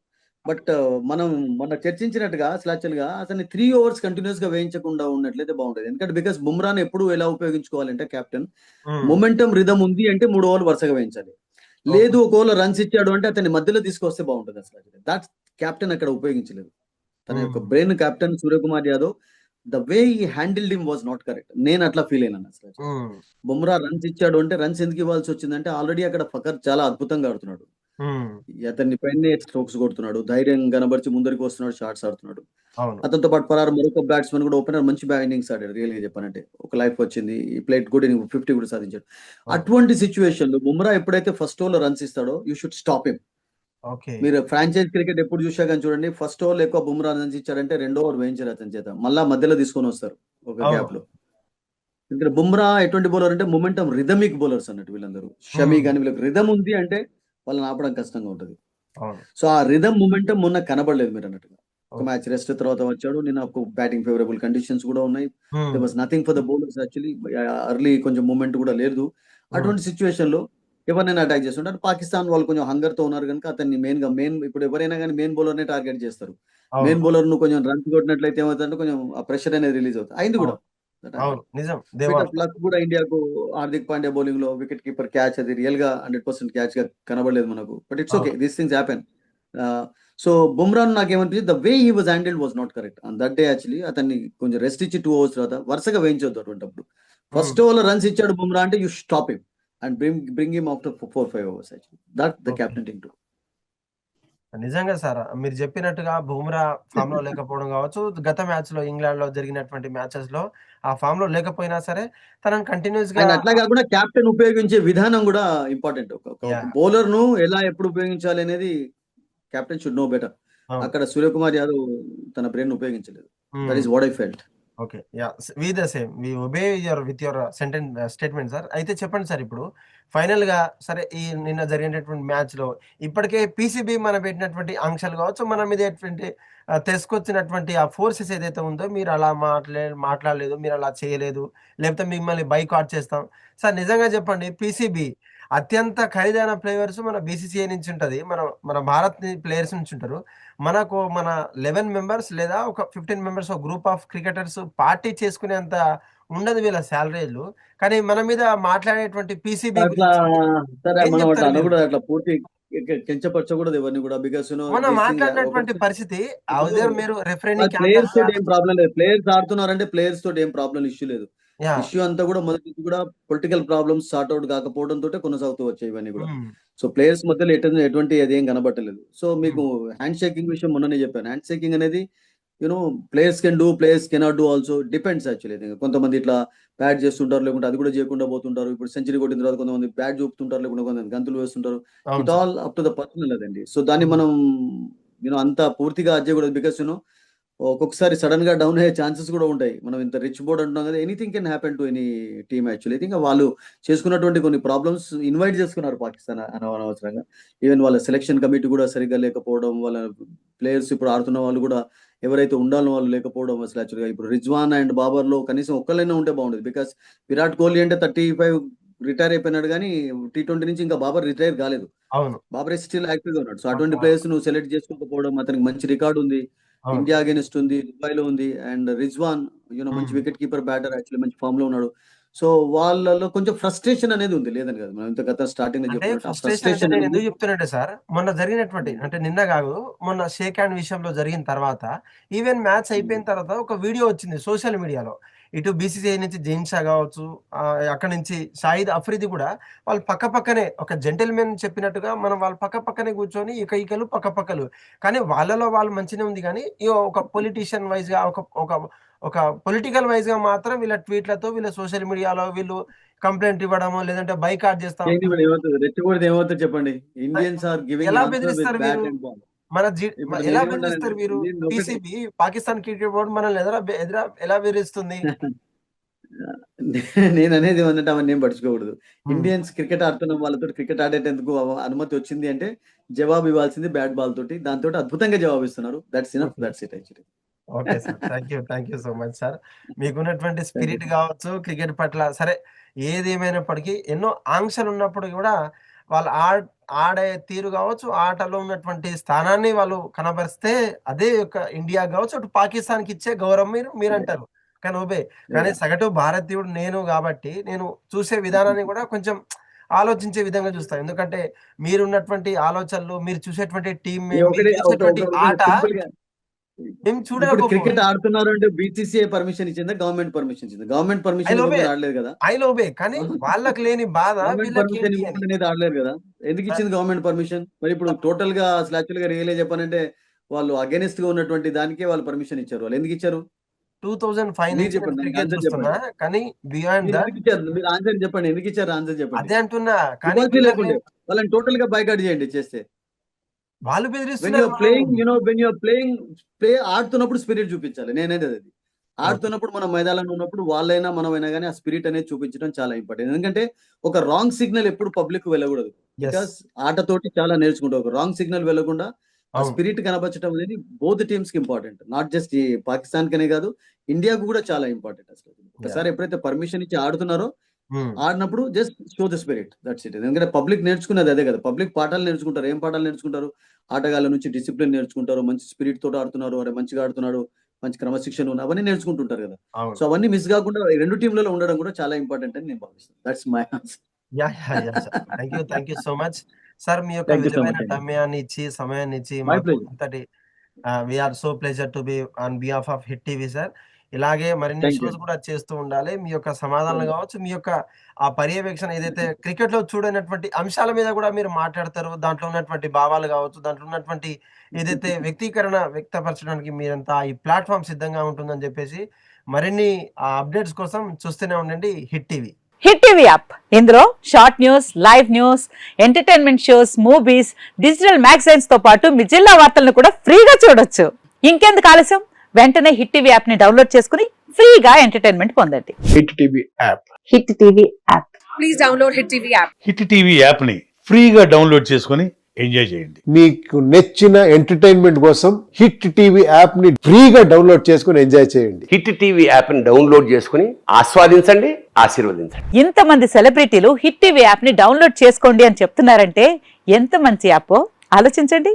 బట్ మనం మొన్న చర్చించినట్టుగా అసలు యాక్చువల్‌గా అతన్ని 3 ఓవర్స్ కంటిన్యూయస్ గా వేయించకుండా ఉన్నట్లయితే బాగుంటది. ఎందుకంటే బికాస్ బుమ్రాని ఎప్పుడు ఎలా ఉపయోగించుకోవాలంటే కెప్టెన్ హ్మ్. మొమెంటమ్ రిథమ్ ఉంది అంటే 3 ఓవర్లు వరుసగా వేయించాలి. ఓకే. లేదు ఒక ఓవర్‌లో రన్స్ ఇచ్చాడు అంటే అతన్ని మధ్యలో తీసుకొస్తే బాగుంటది అసలు. దట్స్ కెప్టెన్ అక్కడ ఉపయోగించలేదు. తన యొక్క హ్మ్. Brain captain Suryakumar Yadav the way he handled him was not correct. నేను అట్లా ఫీల్ అయినాను అసలు. హ్మ్. బుమ్రా రన్స్ ఇచ్చాడు అంటే రన్స్ ఎందుకు ఇవ్వాల్సి వచ్చిందంటే ఆల్రెడీ అక్కడ ఫకర్ చాలా అద్భుతంగా ఆడుతున్నాడు. హ్మ్. అతన్ని పైనే స్ట్రోక్స్ కొడుతున్నాడు. ధైర్యం కనబరిచి ముందరికి వస్తున్నాడు. షాట్స్ ఆడుతున్నాడు. అవును. అతనితో పాటు పరారు మరొక బ్యాట్స్‌మన్ కూడా ఓపెనర్ మంచి ఇన్నింగ్స్ ఆడాడు రియల్‌గా చెప్పాలంటే. ఒక లైఫ్ వచ్చింది. ఈ ప్లేట్ గుడ్ ఇన్నింగ్ 50 కూడా సాధించాడు. అవును. అటువంటి సిట్యుయేషన్‌లో బుమ్రా ఎప్పుడైతే ఫస్ట్ ఓవర్‌లో రన్స్ ఇస్తాడో you should stop him. Okay. మీరు ఫ్రాంచైజ్ క్రికెట్ ఎప్పుడు చూసా గాని చూడండి. ఫస్ట్ ఓవర్‌లో ఎక్కువ బుమ్రా రన్స్ ఇచ్చాడంటే రెండో ఓవర్ వేయించరు అతని చేత. మళ్ళా మధ్యలో తీసుకొనొస్తారు ఒక అవును. గ్యాప్‌లో. ఎందుకంటే బుమ్రా ఎటువంటి బౌలర్ అంటే మొమెంటమ్ రిథమిక్ బౌలర్స్ అన్నట్టు వీళ్ళందరూ. షమి హ్మ్. గాని వీళ్ళకి రిథమ్ ఉంది అంటే వాళ్ళని ఆపడం కష్టంగా ఉంటది. అవును. సో, ఆ రిథమ్ మొమెంటమ్ మొన్న కనబడలేదు మీరన్నట్టుగా. ఒక ఓకే. మ్యాచ్ రెస్ట్ తర్వాత వచ్చాడు. నిన్న ఒక బ్యాటింగ్ ఫేవరబుల్ కండిషన్స్ కూడా ఉన్నాయి. దేర్ హ్మ్. Was nothing for the bowlers actually. Early కొంచెం మూవ్‌మెంట్ కూడా లేదు. హ్మ్. అటువంటి సిట్యుయేషన్‌లో ఎవరినైనా అటాక్ చేస్తుంటారు. పాకిస్తాన్ వాళ్ళు కొంచెం హంగర్‌తో ఉన్నారు గనుక అతన్ని మెయిన్ ఇప్పుడు ఎవరైనా గాని మెయిన్ బౌలర్‌నే టార్గెట్ చేస్తారు. అవును. మెయిన్ బౌలర్ నువ్వు కొంచెం రన్స్ కొట్టినట్లయితే ఏమవుతుందంటే కొంచెం ఆ ప్రెషర్ అనేది రిలీజ్ అవుతుంది. అయింది కూడా. అవును. దట్ అవును. హ్యాపెండ్. నిజం. They bit want. Of luck కూడా ఇండియాకు హార్దిక్ పాండ్యా బౌలింగ్‌లో వికెట్ కీపర్ క్యాచ్ అది రియల్‌గా 100% క్యాచ్‌గా కనబడలేదు మనకు. But it's okay. అవును. These things happen. Ah, so, బుమ్రాను నాకేమనిపించింది the way he was handled was not correct. On that day actually అతన్ని కొంచెం రెస్ట్ ఇచ్చి 2 ఓవర్స్ తర్వాత వరుసగా వేయించొద్దు అటువంటప్పుడు. హ్మ్. ఫస్ట్ ఓవర్‌లో రన్స్ ఇచ్చాడు బుమ్రా అంటే you stop him and bring him after 4, 5 overs actually. That the okay. Captain thing to నిజంగా సార్. మీరు చెప్పినట్టుగా బుమ్రా ఫామ్‌లో లేకపోవడం కావచ్చు, గత మ్యాచ్‌లో ఇంగ్లాండ్‌లో జరిగినటువంటి మ్యాచెస్‌లో ఆ ఫామ్‌లో లేకపోయినా సరే, తనని కంటిన్యూయస్‌గా. అండ్ అట్లా కాకుండా కెప్టెన్ ఉపయోగించే విధానం కూడా ఇంపార్టెంట్. ఒక యాహ్! బౌలర్‌ను ఎలా ఎప్పుడు ఉపయోగించాలి అనేది కెప్టెన్ షుడ్ నో బెటర్. అవును. అక్కడ సూర్యకుమార్ యాదవ్ తన బ్రెయిన్ ఉపయోగించలేదు. That hmm. Is what I felt. Okay. Yeah! We the same. We obey your statement sir. అయితే చెప్పండి సార్ ఇప్పుడు ఫైనల్‌గా సరే ఈ నిన్న జరిగినటువంటి మ్యాచ్‌లో ఇప్పటికే పీసీబీ మనం పెట్టినటువంటి ఆంక్షలు కావచ్చు, మన మీద తీసుకొచ్చినటువంటి ఆ ఫోర్సెస్ ఏదైతే ఉందో మీరు అలా మాట్లాడలేదు, మీరు అలా చేయలేదు, లేకపోతే మిమ్మల్ని బైకాట్ చేస్తాం. సార్ నిజంగా చెప్పండి పీసీబీ అత్యంత ఖరీదైన ప్లేయర్స్ మన బీసీసీఐ నుంచి ఉంటది. మన భారత్ ప్లేయర్స్ నుంచి ఉంటారు. మన 11 మెంబర్స్ లేదా ఒక 15 మెంబర్స్ ఒక గ్రూప్ ఆఫ్ క్రికెటర్స్ పార్టీ చేసుకునేంత ఉండదు వీళ్ళ సాలరీలు. కానీ మన మీద మాట్లాడేటువంటి పీసీబీ అట్లా గురించి సరే ఏం మనం అట్లా చెప్తారు మీరు? అనకూడదు, అట్లా పూర్తి కించపరచకూడదు ఎవరిని కూడా. బికాస్ మొన్న దిస్ థింగ్ మాట్లాడినటువంటి ఒక్కొక్కసారి పరిస్థితి ఇప్పుడు అవుదేర్ మీరు రెఫరీని క్యాన్సల్ ప్లేయర్స్ తోటి ఏం చేయాలి. ప్రాబ్లం లేదు. ప్లేయర్స్ ఆడుతున్నారంటే ప్లేయర్స్ తోటి ఏం ప్రాబ్లం ఇష్యూ లేదు. యాహ్! ఇష్యూ అంతా కూడా మొదటి నుంచి కూడా పొలిటికల్ ప్రాబ్లమ్స్ సార్ట్ అవుట్ కాకపోవడంతో కొనసాగుతూ వచ్చాయి ఇవన్నీ కూడా. హ్మ్. సో ప్లేయర్స్ మధ్యలో ఎటువంటి అదేం కనబట్టలేదు. సో మీకు హ్మ్. హ్యాండ్ షేకింగ్ విషయం మొన్ననే చెప్పాను. హ్యాండ్ షేకింగ్ అనేది players can do, players cannot do also, depends actually. కొంతమంది ఇట్లా బ్యాట్ చేస్తుంటారు, లేకుంటే అది కూడా చేయకుండా పోతుంటారు. ఇప్పుడు సెంచరీ కొట్టిన తర్వాత కొంతమంది బ్యాట్ చూపుతుంటారు, లేకుంటే కొంతమంది గంతులు వేస్తుంటారు. అవును it sir. All up to the personal అదండి. సో దాన్ని హ్మ్. మనం అంత పూర్తిగా అది చేయకూడదు. బికాస్ ఒక్కొక్కసారి సడన్ గా డౌన్ అయ్యే ఛాన్సెస్ కూడా ఉంటాయి. మనం ఇంత రిచ్ బోర్డ్ అంటున్నాం కదా, anything can happen to any team actually. ఇంకా వాళ్ళు చేసుకున్నటువంటి కొన్ని ప్రాబ్లమ్స్ ఇన్వైట్ చేసుకున్నారు పాకిస్తాన్ అనవసరంగా. ఈవెన్ వాళ్ళ సెలక్షన్ కమిటీ కూడా సరిగ్గా లేకపోవడం, వాళ్ళ ప్లేయర్స్ ఇప్పుడు ఆడుతున్న వాళ్ళు కూడా ఎవరైతే ఉండాలో వాళ్ళు లేకపోవడం. అసలు యాక్చువల్గా ఇప్పుడు రిజ్వాన్ అండ్ బాబర్ లో కనీసం ఒక్కళ్ళైనా ఉంటే బాగుండేది. బికాస్ విరాట్ కోహ్లీ అంటే 35 రిటైర్ అయిపోయినాడు, కానీ T20 నుంచి ఇంకా బాబర్ రిటైర్ కాలేదు. అవును. బాబర్ స్టిల్ యాక్టివ్ గా ఉన్నాడు. సో అటువంటి అవును. ప్లేయర్స్ నువ్వు సెలెక్ట్ చేసుకోకపోవడం, అతనికి మంచి రికార్డు ఉంది, అవును. ఇండియా అగేనిస్ట్ ఉంది, దుబాయ్ లో ఉంది. అండ్ రిజ్వాన్ మంచి హ్మ్. వికెట్ కీపర్ బ్యాటర్, యాక్చువల్లీ మంచి ఫామ్ లో ఉన్నాడు. సో వాళ్ళలో కొంచెం ఫ్రస్ట్రేషన్ అనేది ఉంది, లేదని కాదు. మనం ఇంత గత స్టార్టింగ్ లో అంటే చెప్పుకున్నట్టు ఆ ఫ్రస్ట్రేషన్ అంటే ఫ్రస్ట్రేషన్ నేను అనేది. ఎందుకు చెప్తున్నానంటే సార్, మొన్న జరిగినటువంటి అంటే నిన్న గాదు, మొన్న షేక్ హ్యాండ్ విషయంలో జరిగిన తర్వాత, ఈవెన్ మ్యాచ్ అయిపోయిన తర్వాత ఒక వీడియో వచ్చింది సోషల్ మీడియాలో. ఇటు బీసీసీఐ నుంచి జైన్ షా గావచ్చు, అక్కడి నుంచి షాహిద్ అఫ్రిది కూడా వాళ్ళు పక్కపక్కనే ఒక జెంటిల్‌మెన్ చెప్పినట్టుగా మనం వాళ్ళు పక్కపక్కనే కూర్చొని ఇకలు పక్కపక్కలు. కానీ వాళ్ళలో వాళ్ళు మంచినే ఉంది గానీ, ఒక పొలిటీషియన్ వైస్‌గా ఒక ఒక ఒక పొలిటికల్ వైస్‌గా మాత్రం వీళ్ళ ట్వీట్‌లతో వీళ్ళ సోషల్ మీడియాలో వీళ్ళు కంప్లెయింట్ ఇవ్వడమో, లేదంటే బైకాట్ చేస్తాం. ఏమవుతుంది, రెచ్చగొడితే ఏమవుతుంది చెప్పండి. ఆహ్, ఇండియన్స్ ఆర్ గివింగ్ ఎలా ఆన్సర్ విత్ బెదిరిస్తారు మీరు? Bat and ball. మన జి మ ఇప్పుడు ఎలా నేనేమన్నానంటే, బెదిరిస్తారు మీరు? నేను ఒకటి పీసీబీ పాకిస్తాన్ క్రికెట్ బోర్డ్ మనల్ని ఎలా బెదిరిస్తుంది? నేననేది ఏమంటే అవన్నీ ఏం పట్టించుకోకూడదు. హ్మ్. ఇండియన్స్ క్రికెట్ ఆడుతున్న వాళ్ళతో క్రికెట్ ఆడేటందుకు అనుమతి వచ్చింది అంటే జవాబు ఇవ్వాల్సింది బ్యాట్ బాల్ తోటి. దాంతోటి అద్భుతంగా జవాబిస్తున్నారు. That's enough. Okay. That's it actually. Okay sir. Thank you so much sir. మీకున్నటువంటి థాంక్ యూ. స్పిరిట్ గావచ్చు, క్రికెట్ పట్ల సరే ఏదేమైనప్పటికీ ఎన్నో ఆంక్షలున్నప్పుడు గూడా వాళ్ళు ఆడే తీరు గావచ్చు, ఆటలో ఉన్నటువంటి స్థానాన్ని వాళ్ళు కనబరిస్తే అదే యొక్క ఇండియా గావచ్చు, అటు పాకిస్తాన్‌కి ఇచ్చే గౌరవం మీరంటారు. కానీ కానీ యాహ్! సగటు భారతీయుడు నేను గాబట్టి, నేను చూసే విధానాన్ని గూడా కొంచెం ఆలోచించే విధంగా చూస్తా. ఎందుకంటే మీరున్నటువంటి ఆలోచనలు, మీరు చూసేటువంటి టీమ్ మీరు ఒకటి ఒక చూసేటువంటి ఒక ఒకటి ఆట సింపుల్‌గా మేము ఇప్పుడు క్రికెట్ చూడలేకపోవచ్చు. ఆడుతున్నారు అంటే బీసీసీఐ పర్మిషన్ ఇచ్చిందా? గవర్నమెంట్ పర్మిషన్ ఇచ్చిందా? గవర్నమెంట్ ఐ పర్మిషన్ లోబే. ఇవ్వకుండా ఆడలేదు కదా! ఐ లోబే. కానీ వాళ్ళకి లేని బాధ గవర్నమెంట్ పర్మిషన్ వీళ్ళకేంటి అని. ఇవ్వకుండా అయితే ఆడలేరు కదా! ఎందుకు ఆ! ఇచ్చింది గవర్నమెంట్ పర్మిషన్? మరి ఇప్పుడు టోటల్‌గా అసలు యాక్చువల్‌గా రియల్‌గా చెప్పాలంటే వాళ్ళు అగైనిస్ట్‌గా ఉన్నటువంటి దానికే వాళ్ళు పర్మిషన్ ఇచ్చారు. వాళ్ళు ఎందుకు ఇచ్చారు? 2005 మీరు నుంచి నేను చెప్పండి. దానికి క్రికెట్ ఆన్సర్ చూస్తున్నా. చెప్పండి. కానీ బియాండ్ మీరు థట్ ఎందుకు ఇచ్చారు? మీరు ఆన్సర్ చెప్పండి. ఎందుకు ఇచ్చారు ఆన్సర్ చెప్పండి. అదే అంటున్నా. కానీ ఇవ్వాల్సింది వీళ్ళకి లేకుండే. లేని వాళ్ళని టోటల్‌గా బాయ్కాట్ చేయండి చేస్తే. వాళ్ళు వెన్ యూ బెదిరిస్తున్నారు ఆర్ మనల్ని. Playing when you are playing ఆడుతున్నప్పుడు స్పిరిట్ చూపించాలి. నేననేది అది. ఓకే. ఆడుతున్నప్పుడు మనం మైదానంలో ఉన్నప్పుడు వాళ్ళైనా మనమైనా గాని ఆ స్పిరిట్ అనేది చూపించడం చాలా ఇంపార్టెంట్. ఎందుకంటే ఒక రాంగ్ సిగ్నల్ ఎప్పుడు పబ్లిక్ వెళ్ళకూడదు. యెస్. బికాస్ ఆటతోటి చాలా నేర్చుకుంటాం. ఒక రాంగ్ సిగ్నల్ వెళ్ళకుండా ఆ అవును. స్పిరిట్ కనబరచడం అనేది బోత్ టీమ్స్‌కి ఇంపార్టెంట్. నాట్ జస్ట్ ఈ పాకిస్తాన్‌కనే కాదు, ఇండియాకు కూడా చాలా ఇంపార్టెంట్ అసలు. యాహ్! ఒకసారి ఎప్పుడైతే పర్మిషన్ ఇచ్చి ఆడుతున్నారో, హ్మ్. ఆడినప్పుడు just show the spirit. That's it. ఎందుకంటే పబ్లిక్ నేర్చుకునేది అదే కదా! పబ్లిక్ పాఠాలు నేర్చుకుంటారు. ఏం పాఠాలు నేర్చుకుంటారు? ఆటగాళ్ళ నుంచి డిసిప్లిన్ నేర్చుకుంటారు. మంచి స్పిరిట్ తోటి ఆడుతున్నారు. అరే! మంచిగా ఆడుతున్నాడు. మంచి క్రమశిక్షణ ఉంది. అవన్నీ నేర్చుకుంటుంటారు కదా! అవును. సో అవన్నీ మిస్ గాకుండా ఈ 2 టీమ్‌లలో ఉండడం కూడా చాలా ఇంపార్టెంట్ అని నేను భావిస్తాను. That's my answer. Yeah! Sir. Thank you so much. Sir మీ యొక్క థాంక్ యూ సో విలువైన మచ్ అండి. సమయాన్ని ఇచ్చి, సమయాన్ని ఇచ్చి మై మాకు ప్లెజర్. ఇంతటి we are so pleasure to be on behalf of hit TV sir. ఇలాగే మరిన్ని థాంక్ యూ షోస్ అండి. కూడా చేస్తూ ఉండాలి. మీ యొక్క సమాధానాలు షూర్. కావచ్చు, మీ యొక్క ఆ పర్యవేక్షణ ఏదైతే క్రికెట్‌లో చూడనటువంటి అంశాల మీద కూడా మీరు మాట్లాడతారో, దాంట్లో ఉన్నటువంటి భావాలు కావచ్చు, దాంట్లో ఉన్నటువంటి ఏదైతే వ్యక్తీకరణ వ్యక్తపరచడానికి మీరంతా ఈ ప్లాట్‌ఫార్మ్ సిద్ధంగా ఉంటుందని చెప్పేసి, మరిన్ని అప్డేట్స్ కోసం చూస్తూనే ఉండండి hit TV. Hit TV app ఇందులో short news, live news, entertainment shows, movies, digital magazines తో పాటు మీ జిల్లా వార్తలను కూడా ఫ్రీగా చూడొచ్చు. ఇంకెందుకు ఆలస్యం? వెంటనే హిట్ టీవీ యాప్ ని డౌన్లోడ్ చేసుకుని ఫ్రీగా ఎంటర్టైన్మెంట్ పొందండి. Hit TV app. Hit TV app. Please download Hit TV app. Hit TV యాప్ని ఫ్రీగా డౌన్లోడ్ చేసుకొని ఎంజాయ్ చేయండి. మీకు నచ్చిన ఎంటర్టైన్మెంట్ కోసం హిట్ టీవీ యాప్ ని ఫ్రీగా డౌన్లోడ్ చేసుకుని ఎంజాయ్ చేయండి. హిట్ టీవీ యాప్ ని డౌన్లోడ్ చేసుకుని ఆస్వాదించండి, ఆశీర్వదించండి. ఇంతమంది సెలబ్రిటీలు హిట్ టీవీ యాప్ ని డౌన్లోడ్ చేసుకోండి అని చెప్తున్నారంటే ఎంత మంచి యాప్ ఆలోచించండి.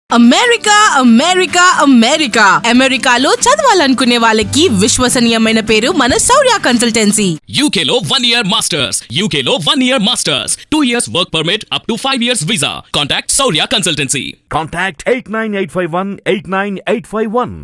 అమెరికా అమెరికా అమెరికా అమెరికాలో చదవాలనుకునే వాళ్ళకి విశ్వసనీయమైన పేరు మన శౌర్య కన్సల్టెన్సీ. UK లో 1 year masters, UK లో 1 year masters, 2 years work permit up to 5 years visa. Contact Saurya Consultancy. Contact 89851 89851.